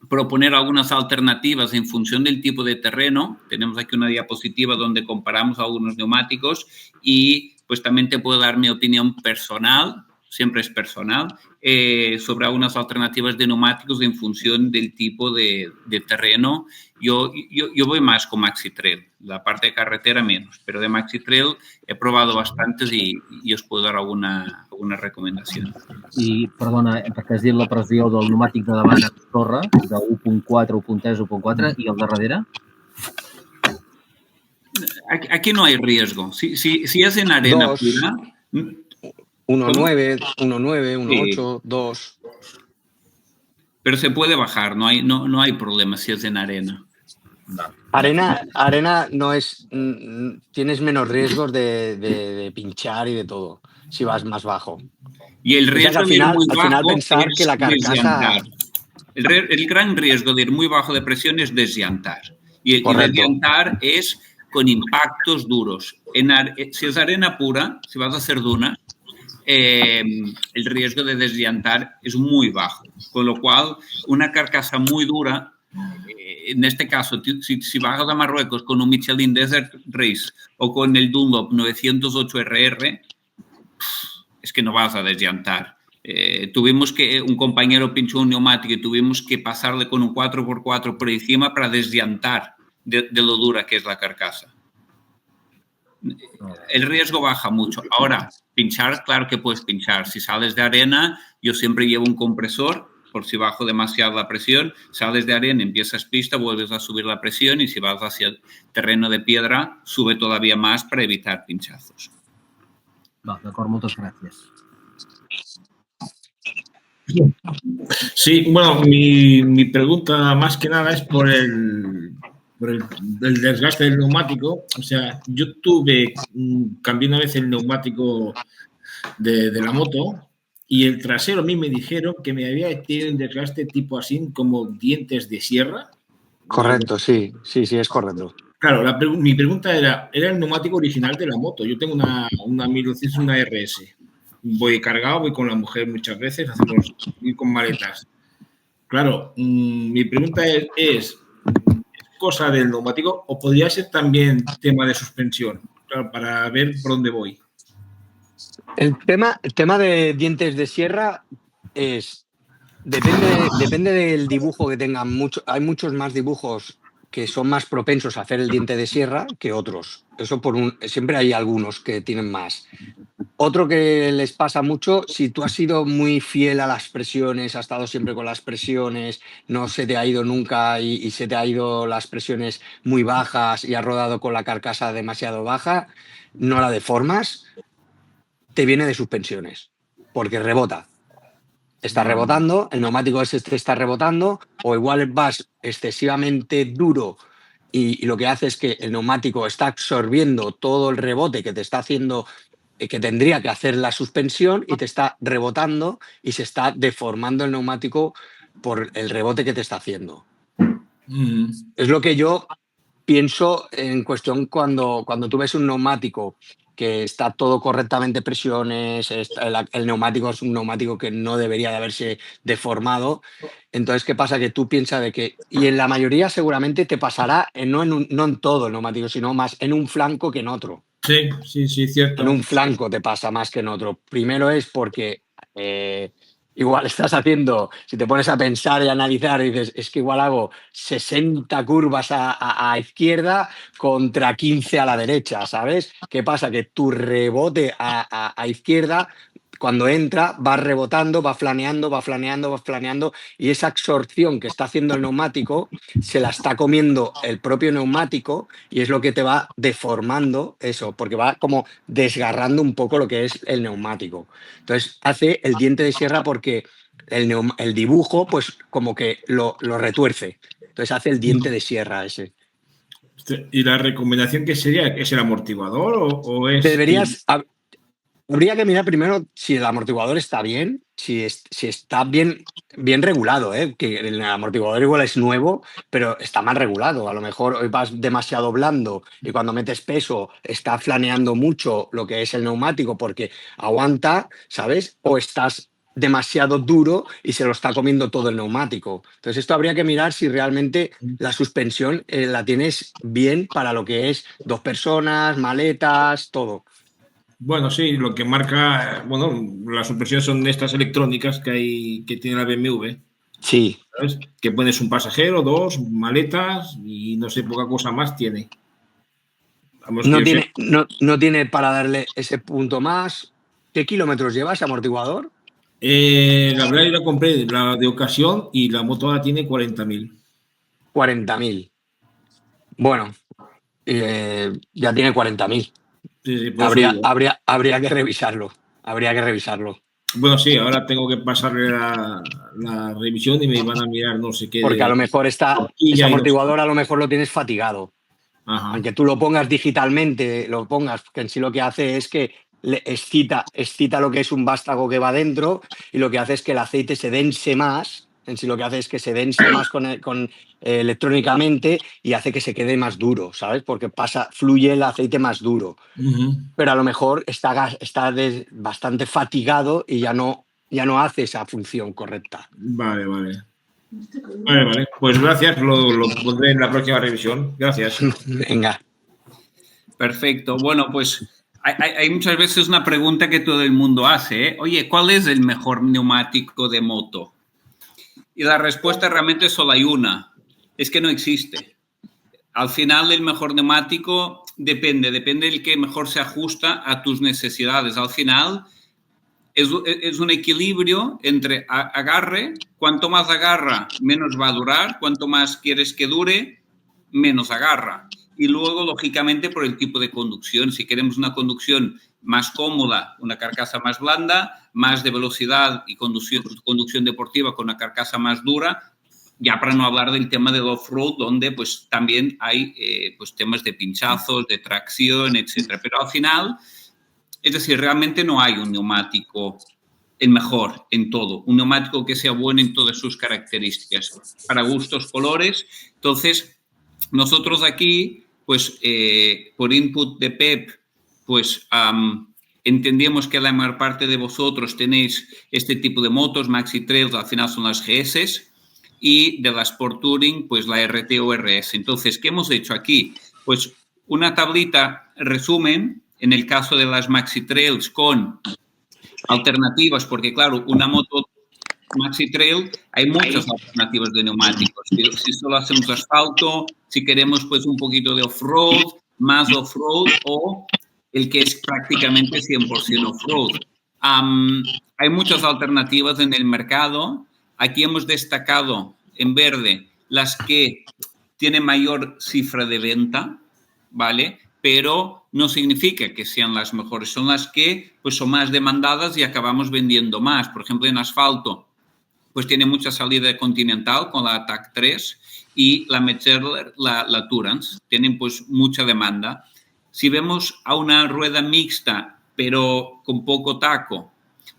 proponer algunas alternativas en función del tipo de terreno. Tenemos aquí una diapositiva donde comparamos algunos neumáticos y pues también te puedo dar mi opinión personal, siempre es personal, sobre algunas alternativas de neumáticos en función del tipo de terreno. Yo voy más con Maxi Trail, la parte de carretera menos, pero de Maxi Trail he probado bastantes y os puedo dar alguna recomendación. I, perdona, perquè has dit la pressió del pneumàtic de davant a torre, de 1.4, 1.3, 1.4, i el de darrere? Aquí no hay riesgo. Si es en arena pura... 1.9, 1.8, 2. Pero se puede bajar, no hay problema si es en arena. Arena no es... Tienes menos riesgos de pinchar y de todo, si vas más bajo. Y el riesgo de ir muy bajo, al final pensar que la carcasa... El gran riesgo de ir muy bajo de presión es desllantar. Y desllantar es con impactos duros. Si es arena pura, si vas a hacer dunas, el riesgo de desllantar es muy bajo. Con lo cual, una carcasa muy dura, en este caso, si bajas a Marruecos con un Michelin Desert Race o con el Dunlop 908 RR, es que no vas a desllantar. Un compañero pinchó un neumático y tuvimos que pasarle con un 4x4 por encima para desllantar de lo dura que es la carcasa. El riesgo baja mucho. Ahora, pinchar, claro que puedes pinchar. Si sales de arena, yo siempre llevo un compresor por si bajo demasiado la presión. Sales de arena, empiezas pista, vuelves a subir la presión y si vas hacia el terreno de piedra, sube todavía más para evitar pinchazos. D'acord, moltes gràcies. Sí, bueno, mi pregunta más que nada es por el desgaste del neumático. O sea, yo cambié una vez el neumático de la moto y el trasero a mí me dijeron que me había tenido un desgaste tipo así como dientes de sierra. Correcto, sí, es correcto. Claro, mi pregunta era el neumático original de la moto. Yo tengo una 1200, una RS. Voy cargado, voy con la mujer muchas veces, voy con maletas. Claro, mi pregunta es cosa del neumático o podría ser también tema de suspensión, claro, para ver por dónde voy. El tema de dientes de sierra depende del dibujo que tengan. Hay muchos más dibujos que son más propensos a hacer el diente de sierra que otros. Eso siempre hay algunos que tienen más. Otro que les pasa mucho, si tú has sido muy fiel a las presiones, has estado siempre con las presiones, no se te ha ido nunca y se te ha ido las presiones muy bajas y has rodado con la carcasa demasiado baja, no la deformas, te viene de suspensiones, porque rebota. Está rebotando, el neumático ese te está rebotando, o igual vas excesivamente duro y lo que hace es que el neumático está absorbiendo todo el rebote que te está haciendo, que tendría que hacer la suspensión, y te está rebotando y se está deformando el neumático por el rebote que te está haciendo. Es lo que yo pienso en cuestión cuando tú ves un neumático que está todo correctamente presiones, el neumático es un neumático que no debería de haberse deformado. Entonces, ¿qué pasa? Que tú piensas de que, y en la mayoría seguramente te pasará, no en todo el neumático, sino más en un flanco que en otro. Sí, cierto. En un flanco te pasa más que en otro. Primero es porque igual estás haciendo, si te pones a pensar y a analizar, dices, es que igual hago 60 curvas a izquierda contra 15 a la derecha, ¿sabes? ¿Qué pasa? Que tu rebote a izquierda cuando entra va rebotando, va flaneando, y esa absorción que está haciendo el neumático se la está comiendo el propio neumático y es lo que te va deformando eso, porque va como desgarrando un poco lo que es el neumático. Entonces hace el diente de sierra porque el dibujo pues como que lo retuerce. Entonces hace el diente de sierra ese. ¿Y la recomendación qué sería? ¿Es el amortiguador o es...? Habría que mirar primero si el amortiguador está bien, si está bien regulado, que el amortiguador igual es nuevo, pero está mal regulado. A lo mejor hoy vas demasiado blando y cuando metes peso está flaneando mucho lo que es el neumático porque aguanta, ¿sabes? O estás demasiado duro y se lo está comiendo todo el neumático. Entonces esto habría que mirar si realmente la suspensión la tienes bien para lo que es 2 personas, maletas, todo. Bueno, sí, lo que marca, bueno, las suspensiones son de estas electrónicas que tiene la BMW. Sí. ¿Sabes? Que pones un pasajero, 2 maletas y no sé, poca cosa más tiene. Vamos, No tiene para darle ese punto más. ¿Qué kilómetros lleva ese amortiguador? La verdad, yo la compré la de ocasión y la moto ahora tiene 40.000. 40.000. Bueno, ya tiene 40.000. Sí, habría que revisarlo. Habría que revisarlo. Bueno, sí, ahora tengo que pasarle la revisión y me van a mirar no sé qué. Porque a lo mejor ese amortiguador a lo mejor lo tienes fatigado. Ajá. Aunque tú lo pongas digitalmente, que en sí lo que hace es que le excita lo que es un vástago que va dentro y lo que hace es que el aceite se dense más. En sí lo que hace es que se dense más electrónicamente y hace que se quede más duro, ¿sabes? Porque fluye el aceite más duro. Pero a lo mejor está bastante fatigado y ya no hace esa función correcta. Vale. Pues gracias, lo pondré en la próxima revisión. Gracias. Venga. Perfecto. Bueno, pues hay muchas veces una pregunta que todo el mundo hace, ¿eh? Oye, ¿cuál es el mejor neumático de moto? Y la respuesta realmente solo hay una, es que no existe. Al final el mejor neumático depende del que mejor se ajusta a tus necesidades. Al final es un equilibrio entre agarre, cuanto más agarra, menos va a durar, cuanto más quieres que dure, menos agarra. Y luego, lógicamente, por el tipo de conducción. Si queremos una conducción más cómoda, una carcasa más blanda, más de velocidad y conducción deportiva con una carcasa más dura, ya para no hablar del tema del off-road, donde pues también hay pues temas de pinchazos, de tracción, etcétera. Pero al final, es decir, realmente no hay un neumático el mejor en todo, un neumático que sea bueno en todas sus características, para gustos, colores. Entonces, nosotros aquí, pues por input de Pep, pues entendíamos que la mayor parte de vosotros tenéis este tipo de motos, Maxi Trails, al final son las GS, y de la Sport Touring, pues la RT o RS. Entonces, ¿qué hemos hecho aquí? Pues una tablita resumen, en el caso de las Maxi Trails, con alternativas, porque claro, una moto Maxi Trail, hay muchas alternativas de neumáticos. Si solo hacemos asfalto, si queremos pues un poquito de off-road, más off-road o el que es prácticamente 100% off-road. Hay muchas alternativas en el mercado. Aquí hemos destacado en verde las que tienen mayor cifra de venta, ¿vale? Pero no significa que sean las mejores. Son las que pues, son más demandadas y acabamos vendiendo más. Por ejemplo, en asfalto, pues tiene mucha salida Continental con la Attack 3 y la Metzeler, la Tourance. Tienen pues mucha demanda. Si vemos a una rueda mixta, pero con poco taco,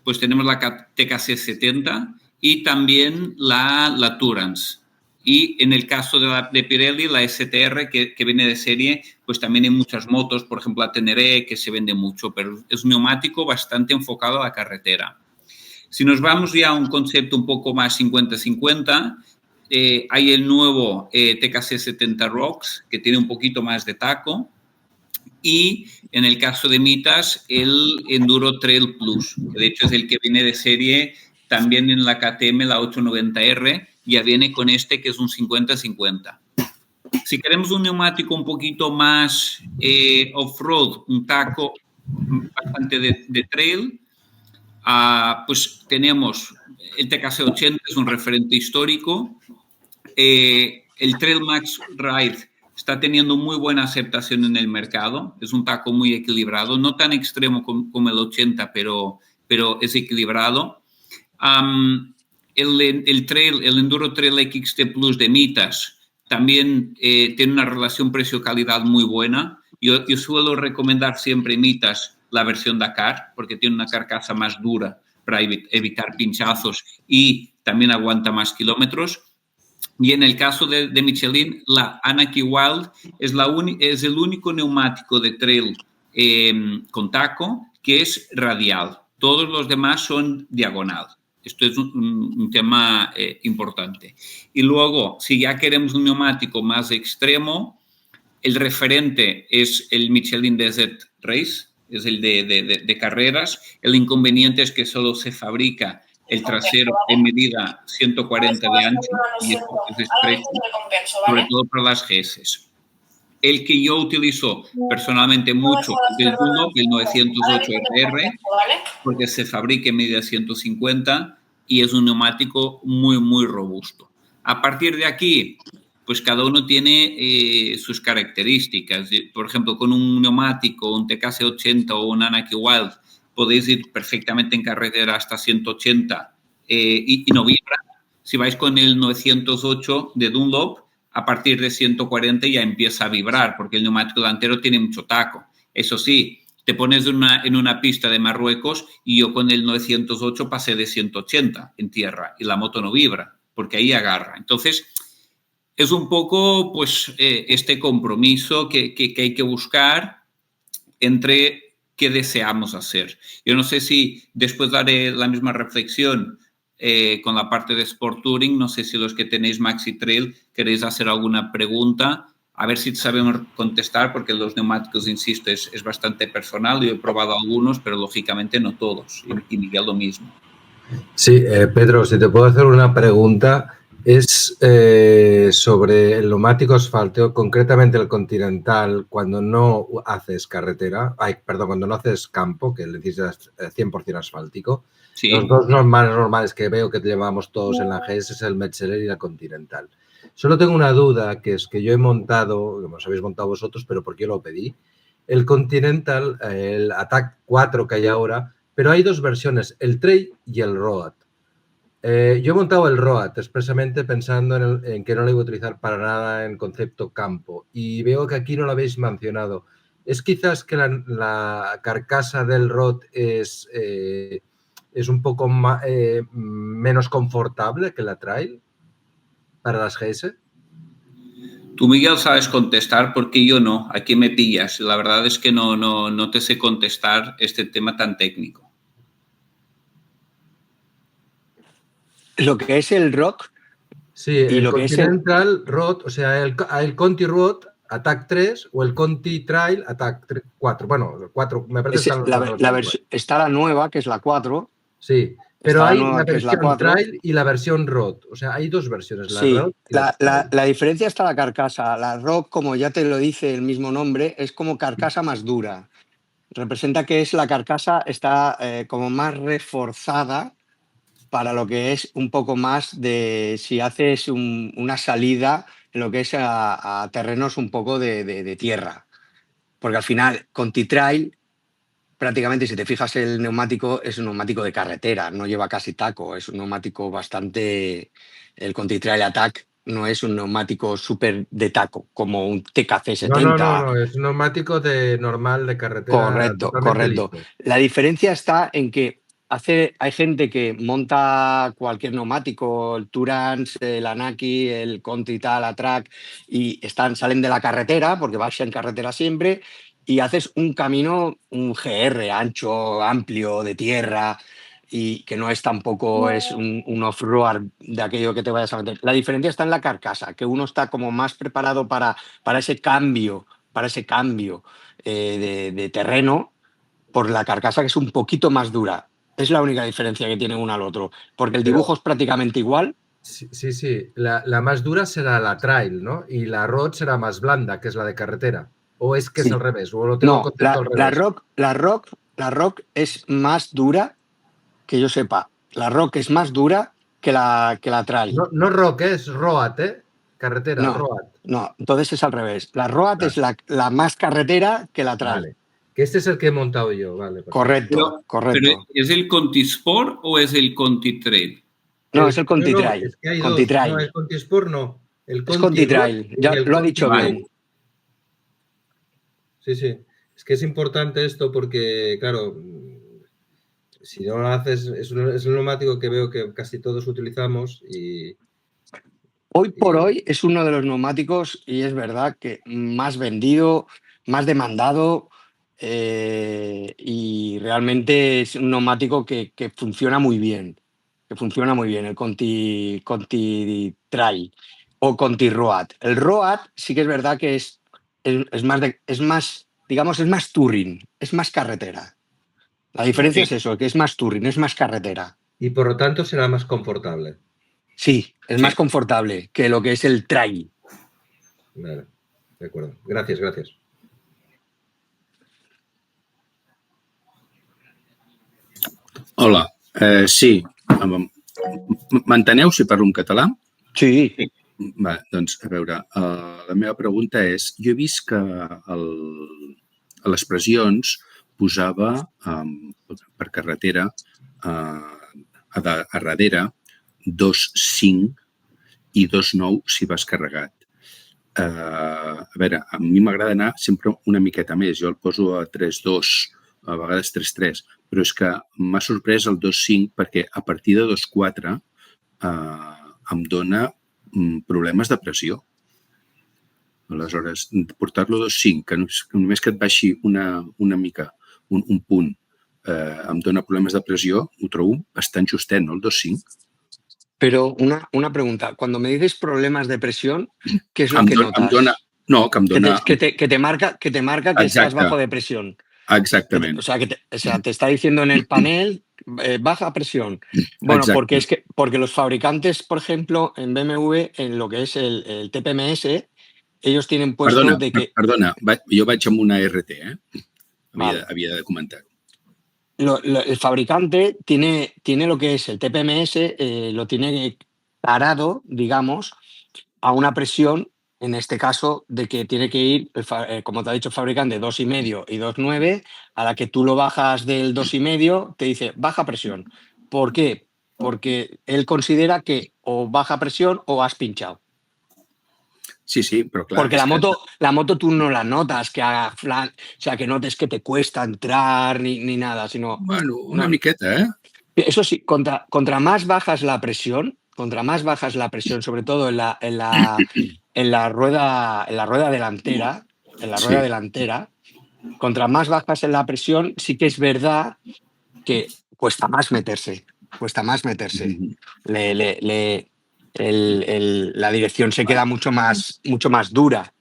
pues tenemos la TKC 70 y también la Tourance. Y en el caso de Pirelli, la STR, que viene de serie, pues también hay muchas motos, por ejemplo, la Teneré, que se vende mucho, pero es un neumático bastante enfocado a la carretera. Si nos vamos ya a un concepto un poco más 50-50, hay el nuevo TKC 70 Rocks, que tiene un poquito más de taco, y en el caso de Mitas, el Enduro Trail Plus, que de hecho es el que viene de serie también en la KTM, la 890R, ya viene con este que es un 50-50. Si queremos un neumático un poquito más off-road, un taco bastante de trail, Pues tenemos el TKC80, es un referente histórico. El Trail Max Ride está teniendo muy buena aceptación en el mercado. Es un taco muy equilibrado, no tan extremo como el 80, pero es equilibrado. El Enduro Trail XT Plus de Mitas también tiene una relación precio-calidad muy buena. Yo suelo recomendar siempre Mitas la versión Dakar, porque tiene una carcasa más dura para evitar pinchazos y también aguanta más kilómetros. Y en el caso de Michelin, la Anarchy Wild es el único neumático de trail con taco que es radial. Todos los demás son diagonal. Esto es un tema importante. Y luego, si ya queremos un neumático más extremo, el referente es el Michelin Desert Race, es el de carreras. El inconveniente es que solo se fabrica el trasero en medida 140 de ancho y es estrecho, sobre todo para las GS. El que yo utilizo personalmente mucho es el Dunlop, el 908 RR, porque se fabrica en medida 150 y es un neumático muy, muy robusto. A partir de aquí, pues cada uno tiene sus características. Por ejemplo, con un neumático, un TKC80 o un Anarchy Wild, podéis ir perfectamente en carretera hasta 180 y no vibra. Si vais con el 908 de Dunlop, a partir de 140 ya empieza a vibrar, porque el neumático delantero tiene mucho taco. Eso sí, te pones en una pista de Marruecos y yo con el 908 pasé de 180 en tierra y la moto no vibra, porque ahí agarra. Entonces, es un poco pues este compromiso que hay que buscar entre qué deseamos hacer. Yo no sé si después daré la misma reflexión con la parte de Sport Touring. No sé si los que tenéis Maxi Trail queréis hacer alguna pregunta, a ver si sabemos contestar, porque los neumáticos, insisto, es bastante personal. Yo he probado algunos, pero lógicamente no todos. Y Miguel lo mismo. Sí, Pedro, si te puedo hacer una pregunta, es sobre el neumático asfáltico, concretamente el Continental, cuando no haces carretera, cuando no haces campo, que le dices 100% asfáltico. Sí. Los dos normales que veo que llevamos todos en la GS es el Metzeler y la Continental. Solo tengo una duda, que es que yo he montado, como os habéis montado vosotros, pero porque yo lo pedí, el Continental, el Attack 4 que hay ahora, pero hay dos versiones, el Trail y el Road. Yo he montado el Road expresamente pensando en que no lo iba a utilizar para nada en concepto campo, y veo que aquí no lo habéis mencionado. ¿Es quizás que la carcasa del Road es un poco menos confortable que la Trail para las GS? Tú, Miguel, sabes contestar, porque yo no. Aquí me pillas. La verdad es que no te sé contestar este tema tan técnico. Lo que es el Rock. Sí, y el Continental Road, o sea, el Conti Road Attack 3 o el Conti Trail Attack 4. Bueno, 4, me parece que está la nueva, que es la 4. Sí, pero hay la versión Trail y la versión Road. O sea, hay dos versiones. La diferencia está en la carcasa. La Rock, como ya te lo dice el mismo nombre, es como carcasa más dura. Representa que es la carcasa está como más reforzada para lo que es un poco más de si haces una salida en lo que es a terrenos un poco de tierra. Porque al final, Conti Trail, prácticamente, si te fijas, el neumático es un neumático de carretera, no lleva casi taco, es un neumático bastante... El Conti Trail Attack no es un neumático súper de taco, como un TKC70. No, es un neumático normal de carretera. Correcto. Listo. La diferencia está en que hay gente que monta cualquier neumático, el Tourance, el Anarchy, el Conti tal, Attack, y salen de la carretera, porque vas en carretera siempre, y haces un camino, un GR ancho, amplio, de tierra, y que no es tampoco es un off-road de aquello que te vayas a meter. La diferencia está en la carcasa, que uno está como más preparado para ese cambio, de terreno, por la carcasa, que es un poquito más dura. Es la única diferencia que tiene uno al otro, porque el dibujo es prácticamente igual. Sí. La más dura será la Trail, ¿no? Y la Road será más blanda, que es la de carretera. ¿O es que es al revés? ¿O lo tengo al revés? La Rock es más dura, que yo sepa, la Rock es más dura que la trail. No Rock, es Road, ¿eh? Carretera, No, Road. no, entonces es al revés. La Road Vale. es la más carretera que la trail. Vale. Que este es el que he montado yo, vale. perfecto. Correcto, correcto. ¿Pero es el Conti Sport o es el Conti Trail? No, es el Conti Trail. Es que hay Conti dos. Trail. No, el Conti Sport no. El Es Conti Road Trail. y Ya el lo ha Conti dicho Trail. bien. Sí, sí. Es que es importante esto porque, claro, si no lo haces, es un neumático que veo que casi todos utilizamos y Hoy por hoy es uno de los neumáticos, y es verdad que más vendido, más demandado, y realmente es un neumático que funciona muy bien. Que funciona muy bien, el Conti Trail o Conti Road. El Road sí que es verdad que es más, digamos, es más touring, es más carretera. La diferencia es eso, que es más touring, es más carretera. por lo tanto será más confortable. Sí, es más confortable que lo que es el trail. Vale, de acuerdo. Gracias, gracias. Hola, sí. M'enteneu si parlo en català? Sí. Va, doncs, a veure, la meva pregunta és, jo he vist que a les pressions posava per carretera a darrere 2.5 i 2.9 si vas carregat. A veure, a mi m'agrada anar sempre una miqueta més. Jo el poso a 3.2, a vegades 3.3, però és que m'ha sorprès el 2.5 perquè a partir de 2.4 em dona problemes de pressió. Aleshores, portar-lo a 2.5, que només que et baixi una mica, un punt, em dona problemes de pressió, ho trobo bastant justet, ¿no? El 2.5. Pero una pregunta, cuando me dices problemas de presión, ¿qué es lo que notas? Que em dona... Que te marca que estás bajo de presión. Exactament. O sea, te está diciendo en el panel baja presión. Bueno, porque los fabricantes, por ejemplo, en BMW, en lo que es el TPMS, ellos tienen puesto de que... Perdona, jo vaig amb una RT, Vale. Havia de comentar-ho. El fabricante tiene lo que es el TPMS, lo tiene parado, digamos, a una presión, en este caso, de que tiene que ir, como te ha dicho el fabricante, 2,5 y 2,9, a la que tú lo bajas del 2,5, te dice baja presión. ¿Por qué? Porque él considera que o baja presión o has pinchado. Sí, però clar... Porque la moto tú no la notas, que haga flan, o sea, que notes que te cuesta entrar ni nada, sino... Bueno, una miqueta, Eso sí, contra más bajas la presión, sobre todo en la rueda delantera, contra más bajas en la presión, sí que es verdad que cuesta más meterse. La dirección se queda mucho más dura.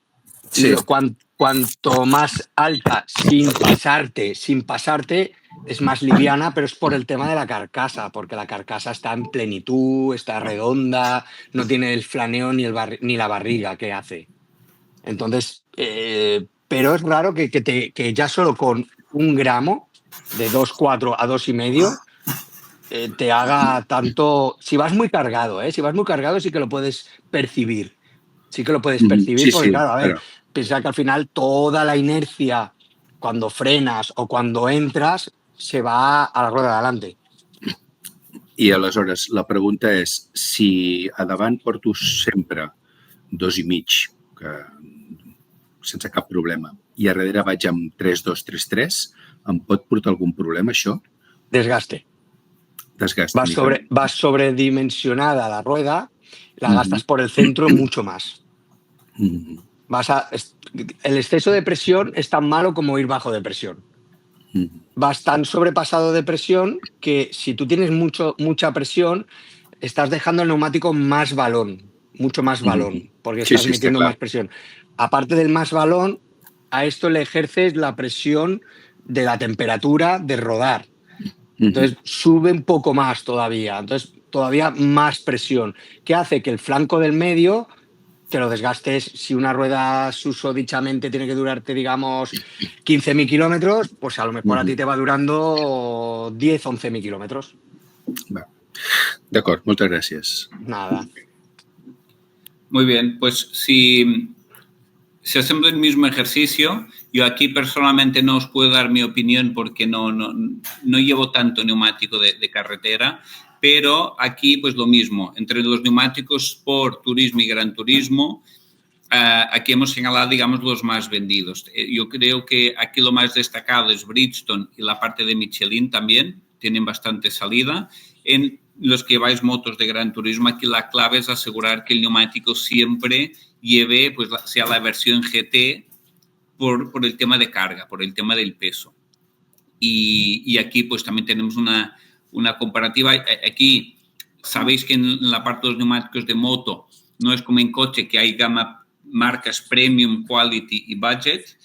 Sí. Cuanto más alta, sin pasarte, es más liviana, pero es por el tema de la carcasa, porque la carcasa está en plenitud, está redonda, no tiene el flaneo ni la barriga que hace. Entonces, pero es raro que ya solo con 1 gramo, de 2,4 a 2,5, te haga tanto... Si vas muy cargado, sí que lo puedes percibir. Porque claro, a ver, piensa que al final toda la inercia, cuando frenas o cuando entras, se va a la rueda de adelante. I aleshores, la pregunta és, si a davant porto sempre 2,5, que sense cap problema, i a darrere vaig amb 3,2, 3,3, em pot portar algun problema, això? Desgaste. Vas sobredimensionada la rueda, la gastas por el centro mucho más. El exceso de presión es tan malo como ir bajo de presión. Vas tan sobrepasado de presión que si tú tienes mucha presión, estás dejando el neumático más balón, mucho más balón, porque estás metiendo más presión. Aparte del más balón, a esto le ejerces la presión de la temperatura de rodar. Entonces sube un poco más todavía, todavía más presión, que hace que el flanco del medio te lo desgastes. Si una rueda susodichamente tiene que durarte, digamos, 15.000 kilómetros, pues a lo mejor a ti te va durando 10, 11.000 kilómetros. Va. D'acord, moltes gràcies. Nada. Muy bien, pues si hacemos el mismo ejercicio, yo aquí personalmente no os puedo dar mi opinión porque no llevo tanto neumático de carretera, pero aquí pues lo mismo, entre los neumáticos Sport, Turismo y Gran Turismo, aquí hemos señalado, digamos, los más vendidos. Yo creo que aquí lo más destacado es Bridgestone y la parte de Michelin también, tienen bastante salida. En los que lleváis motos de Gran Turismo, aquí la clave es asegurar que el neumático siempre lleve, pues sea la versión GT por el tema de carga, por el tema del peso. Y aquí pues también tenemos una comparativa. Aquí sabéis que en la parte de los neumáticos de moto no es como en coche que hay gama marcas premium, quality y budget.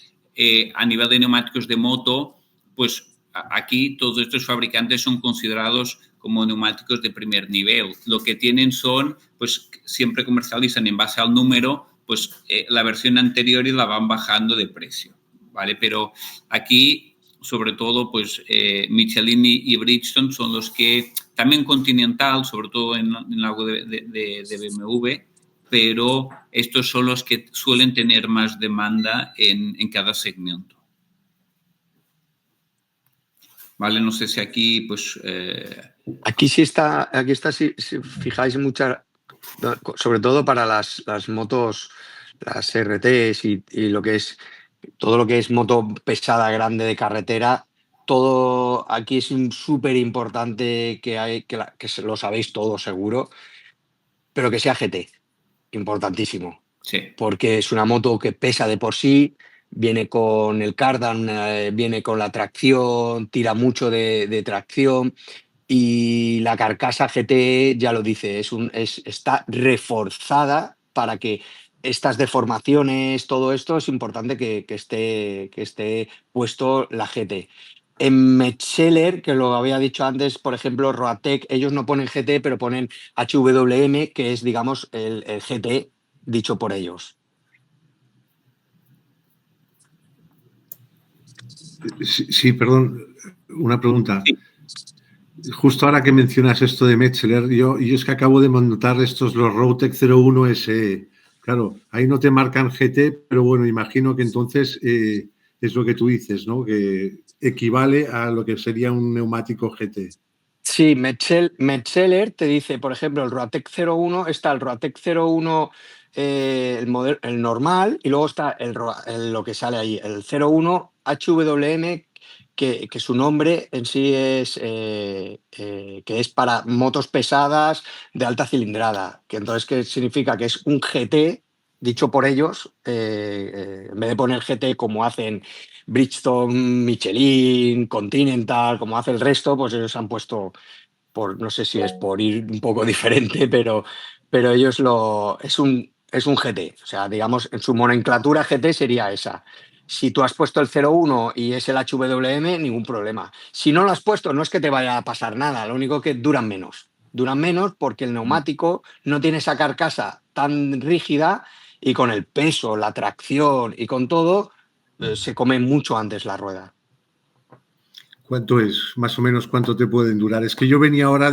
A nivel de neumáticos de moto, pues aquí todos estos fabricantes son considerados como neumáticos de primer nivel. Lo que tienen son, pues siempre comercializan en base al número, pues la versión anterior y la van bajando de precio, ¿vale? Pero aquí, sobre todo, pues Michelin y Bridgestone son los que, también Continental, sobre todo en algo de BMW, pero estos son los que suelen tener más demanda en cada segmento. Vale, no sé si aquí, pues... Aquí está, si fijáis, sobre todo para las motos, las RTs y lo que es, todo lo que es moto pesada grande de carretera, todo aquí es súper importante que lo sabéis todos seguro, pero que sea GT, importantísimo. Sí. Porque es una moto que pesa de por sí, viene con el cardan, viene con la tracción, tira mucho de tracción. Y la carcasa GT ya lo dice, está reforzada para que estas deformaciones, todo esto, es importante que esté puesto la GT. En Metzeler, que lo había dicho antes, por ejemplo, Roatec, ellos no ponen GT, pero ponen HWM, que es, digamos, el GT dicho por ellos. Sí, perdón, una pregunta. Sí. Justo ahora que mencionas esto de Metzeler, yo es que acabo de notar los Roadtec 01 SE. Claro, ahí no te marcan GT, pero bueno, imagino que entonces es lo que tú dices, ¿no? Que equivale a lo que sería un neumático GT. Sí, Metzeler te dice, por ejemplo, el Roatec 01, está el Roatec 01, el normal, y luego está lo que sale ahí, el 01 HWM, que su nombre en sí es que es para motos pesadas de alta cilindrada, que entonces ¿qué significa? Que es un GT, dicho por ellos, en vez de poner GT como hacen Bridgestone, Michelin, Continental, como hace el resto, pues ellos han puesto, no sé si es por ir un poco diferente, pero ellos es un GT, o sea, digamos, en su nomenclatura GT sería esa. Si tú has puesto el 01 y es el HWM, ningún problema. Si no lo has puesto, no es que te vaya a pasar nada, lo único que duran menos. Duran menos porque el neumático no tiene esa carcasa tan rígida y con el peso, la tracción y con todo, se come mucho antes la rueda. ¿Cuánto es? Más o menos, ¿cuánto te pueden durar? Es que yo venía ahora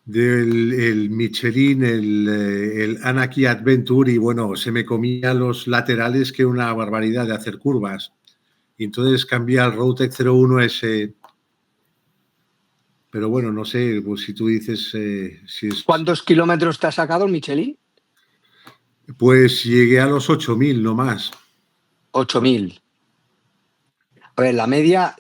del Michelin, el Anarchy Adventure, y bueno, se me comía los laterales, que una barbaridad de hacer curvas. Y entonces cambié al Roadtec 01S. Pero bueno, no sé, pues si tú dices si es... ¿Cuántos kilómetros te ha sacado el Michelin? Pues llegué a los 8.000, no más. 8.000. A ver, la media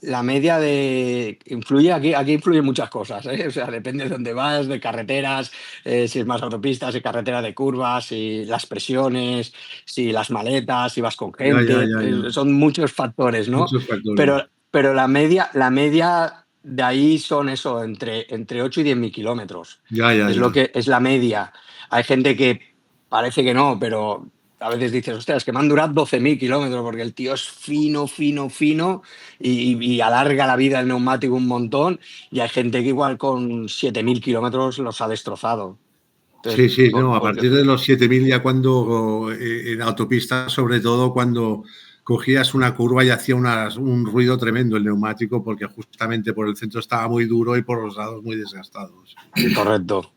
influye aquí influyen muchas cosas, ¿eh? O sea, depende de dónde vas, de carreteras, si es más autopistas, si carretera de curvas, si las presiones, si las maletas, si vas con gente, ya. Son muchos factores, ¿no? Muchos factores. Pero la media de ahí son eso, entre 8 y 10.000 kilómetros. Lo que es la media. Hay gente que parece que no, pero a veces dices, ostras, es que me han durado 12.000 kilómetros porque el tío es fino y alarga la vida del neumático un montón, y hay gente que igual con 7.000 kilómetros los ha destrozado. Entonces, sí, no, a partir de los 7.000 ya cuando en autopista, sobre todo cuando cogías una curva y hacía un ruido tremendo el neumático porque justamente por el centro estaba muy duro y por los lados muy desgastados. Correcto.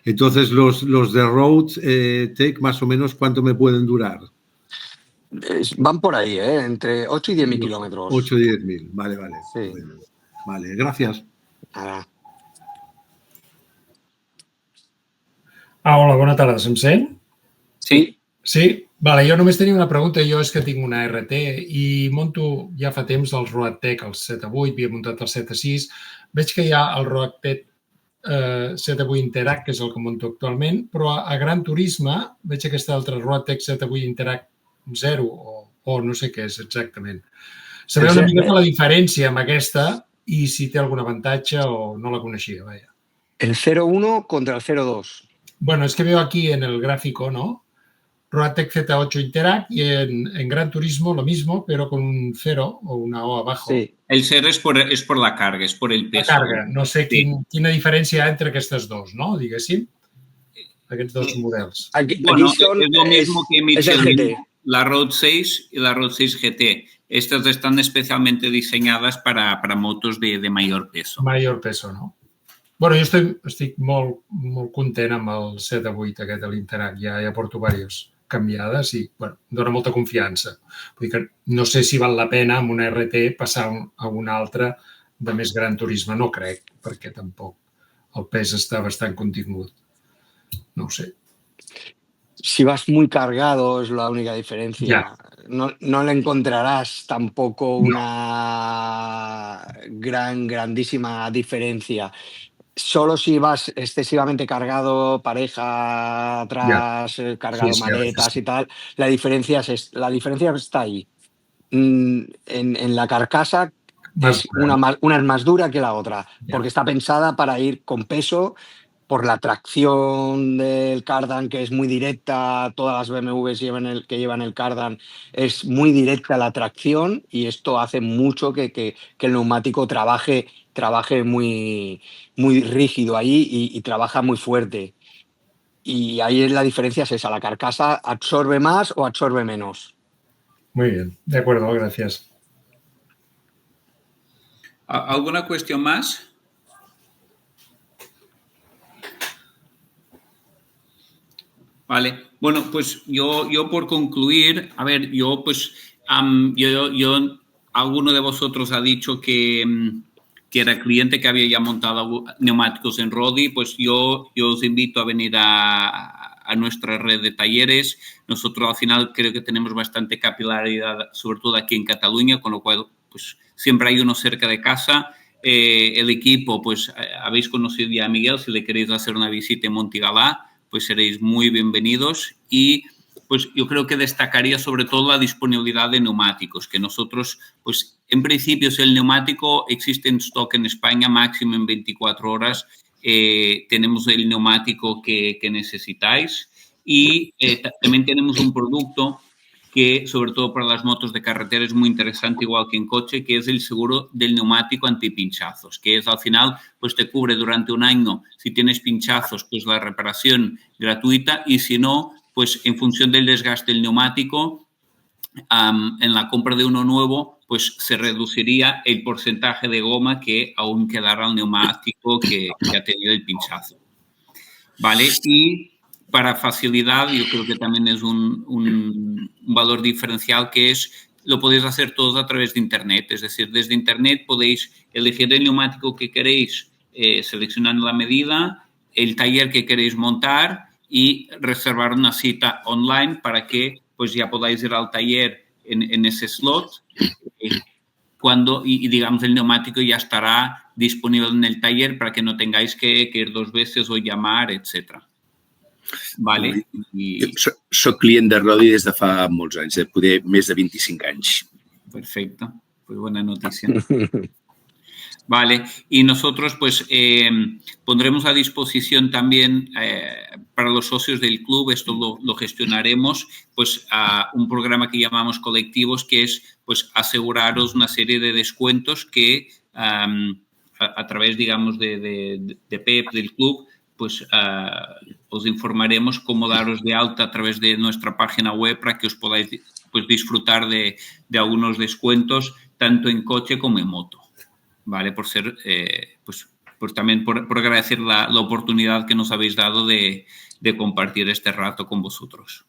Entonces, los de Road Tech, más o menos, ¿cuánto me pueden durar? Van por ahí, entre 8 y 10.000 kilómetros. 8 y 10.000, vale. Sí. Bueno, vale, gracias. Nada. Hola, bona tarda, se'm sent? Sí. Sí? Vale, jo només tenia una pregunta. Jo és que tinc una RT i monto ja fa temps els Roadtech, el 7/8, havia muntat el 7/6. Veig que hi ha el Roadtech 7/8 Interact, que és el que monto actualment, però a Gran Turisme veig aquest altre Roadtech 7/8 Interact 0 o no sé què és exactament. Saber una miqueta la diferència amb aquesta i si té algun avantatge o no la coneixia, vaja. El 0.1 contra el 0.2. Bueno, es que veo aquí en el gráfico, ¿no? Roadtech Z8 Interact y en Gran Turismo lo mismo, pero con un 0 o una O abajo. Sí. El 0 es por la carga, es por el peso. La carga. No sé quina diferència entre aquestes dos, no? Diguéssim. Aquests dos models. Bueno, aquí son, es lo mismo que es el Michelin, GT. la Road 6 y la Road 6 GT. Estas están especialmente diseñadas para motos de mayor peso. Mayor peso, no? Bueno, jo estic molt content amb el 7/8 aquest de l'Interact. Ja porto diverses canviades i bueno, em dona molta confiança. Vull dir que no sé si val la pena amb una RT passar a una altra de més Gran Turisme. No crec, perquè tampoc el pes està bastant contingut. No ho sé. Si vas muy cargado es la única diferencia. Ya. No le encontrarás tampoco una grandísima diferencia. Solo si vas excesivamente cargado, pareja atrás, cargado maletas y tal, la diferencia está ahí. En la carcasa una es más dura que la otra, porque está pensada para ir con peso, por la tracción del cardan, que es muy directa. Todas las BMWs que llevan el cardan es muy directa la tracción y esto hace mucho que el neumático trabaje muy rígido ahí y trabaja muy fuerte. Y ahí la diferencia es esa, la carcasa absorbe más o absorbe menos. Muy bien, de acuerdo, gracias. ¿Alguna cuestión más? Vale, bueno, pues yo por concluir, a ver, alguno de vosotros ha dicho que era cliente que había ya montado neumáticos en Rodi, pues yo os invito a venir a nuestra red de talleres. Nosotros al final creo que tenemos bastante capilaridad, sobre todo aquí en Cataluña, con lo cual pues siempre hay uno cerca de casa. El equipo, pues habéis conocido ya a Miguel, si le queréis hacer una visita en Montigalá, pues seréis muy bienvenidos y pues yo creo que destacaría sobre todo la disponibilidad de neumáticos, que nosotros, pues en principio si el neumático existe en stock en España máximo en 24 horas, tenemos el neumático que necesitáis y también tenemos un producto que sobre todo para las motos de carretera es muy interesante, igual que en coche, que es el seguro del neumático antipinchazos, que es al final, pues te cubre durante un año, si tienes pinchazos, pues la reparación gratuita y si no, pues en función del desgaste del neumático, en la compra de uno nuevo, pues se reduciría el porcentaje de goma que aún quedará al neumático que ha tenido el pinchazo. ¿Vale? Y para facilidad, yo creo que también es un valor diferencial que es, lo podéis hacer todos a través de Internet. Es decir, desde Internet podéis elegir el neumático que queréis, seleccionando la medida, el taller que queréis montar y reservar una cita online para que pues ya podáis ir al taller en ese slot y digamos el neumático ya estará disponible en el taller para que no tengáis que ir 2 veces o llamar, etcétera. Vale. Soc client de Rodi des de fa molts anys, poder més de 25 anys. Perfecto, pues buena noticia. Vale, y nosotros pues pondremos a disposición también para los socios del club, esto lo gestionaremos, pues un programa que llamamos colectivos, que es pues aseguraros una serie de descuentos que a través, digamos, de PEP del club, pues os informaremos cómo daros de alta a través de nuestra página web para que os podáis pues, disfrutar de algunos descuentos tanto en coche como en moto, ¿vale? Por ser, pues también por agradecer la oportunidad que nos habéis dado de compartir este rato con vosotros.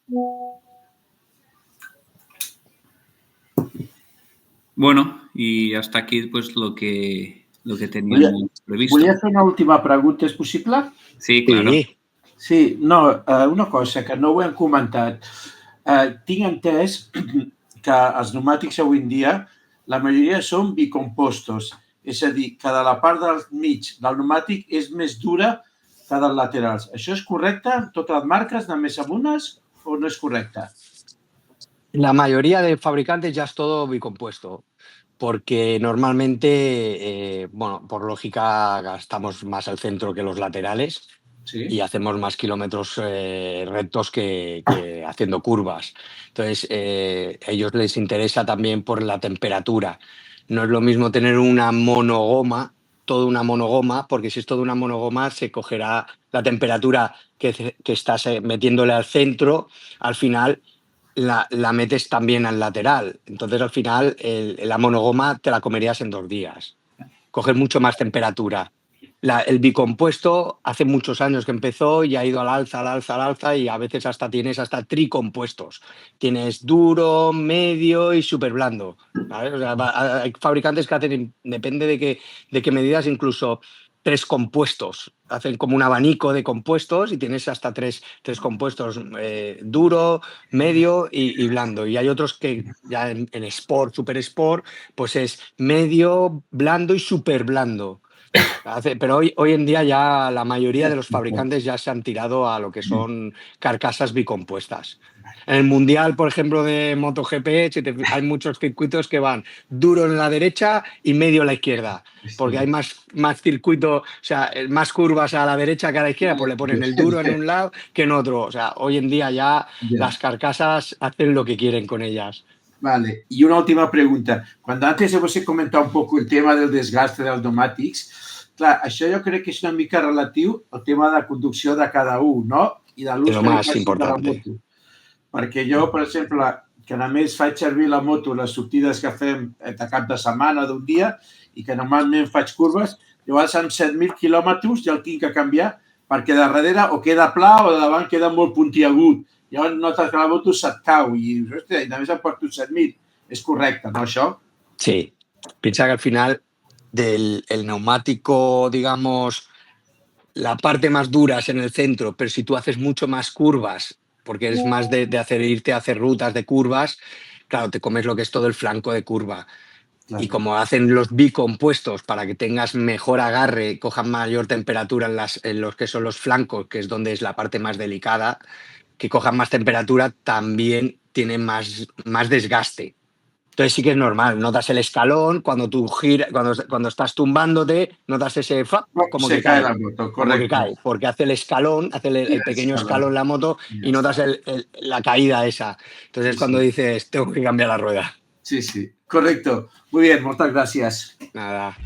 Bueno, y hasta aquí pues lo que teníamos previsto. Volia fer una última pregunta, és possible? Sí, claro. Sí, no, una cosa que no ho hem comentat. Tinc entès que els pneumàtics avui en dia, la majoria són bicompostos, és a dir, que de la part del mig del pneumàtic és més dura que dels laterals. Això és correcte? Totes les marques, només amb unes, o no és correcte? La mayoría de fabricantes ya es todo bicompuesto, porque normalmente, bueno, por lógica gastamos más el centro que los laterales. Sí. Y hacemos más kilómetros rectos que haciendo curvas. Entonces, a ellos les interesa también por la temperatura. No es lo mismo tener una monogoma, toda una monogoma, porque si es toda una monogoma se cogerá la temperatura que estás metiéndole al centro, al final la metes también al lateral. Entonces, al final, la monogoma te la comerías en 2 días. Coges mucho más temperatura. El bicompuesto hace muchos años que empezó y ha ido al alza y a veces tienes hasta tricompuestos. Tienes duro, medio y súper blando, ¿sabes? O sea, hay fabricantes que hacen, depende de qué medidas, incluso 3 compuestos. Hacen como un abanico de compuestos y tienes hasta 3 compuestos, duro, medio y blando. Y hay otros que ya en Sport, Super Sport, pues es medio, blando y súper blando. Pero hoy en día ya la mayoría de los fabricantes ya se han tirado a lo que son carcasas bicompuestas. En el Mundial, por ejemplo, de MotoGP, hay muchos circuitos que van duro en la derecha y medio a la izquierda, porque hay más circuito, o sea, más curvas a la derecha que a la izquierda, pues le ponen el duro en un lado que en otro. O sea, hoy en día ya las carcasas hacen lo que quieren con ellas. Vale, i una última pregunta. Quan antes vos he comentat un poc el tema del desgaste dels pneumàtics, clar, això jo crec que és una mica relatiu al tema de conducció de cada un, no? I de l'ús que li faig de la moto. Perquè jo, per exemple, que només faig servir la moto les sortides que fem de cap de setmana d'un dia i que normalment faig curves, llavors amb 7.000 quilòmetres ja el tinc que canviar perquè de darrere o queda pla o de davant queda molt puntiagut. Llavors notes que la moto se't cau i només em porto 7.000. És correcte, no, això? Sí. Piensa que al final el neumático, digamos, la parte más dura es en el centro, pero si tú haces mucho más curvas, porque eres más de irte a hacer rutas de curvas, claro, te comes lo que es todo el flanco de curva. Claro. Y como hacen los bicompuestos para que tengas mejor agarre, cojan mayor temperatura en los que son los flancos, que es donde es la parte más delicada, que cojan más temperatura, también tienen más desgaste. Entonces sí que es normal, notas el escalón, cuando tú giras, cuando estás tumbándote, notas ese como que cae la moto, como que cae, porque hace el escalón, hace el pequeño escalón la moto y notas la caída esa. Entonces es cuando dices, tengo que cambiar la rueda. Sí, sí, correcto. Muy bien, muchas gracias. Nada.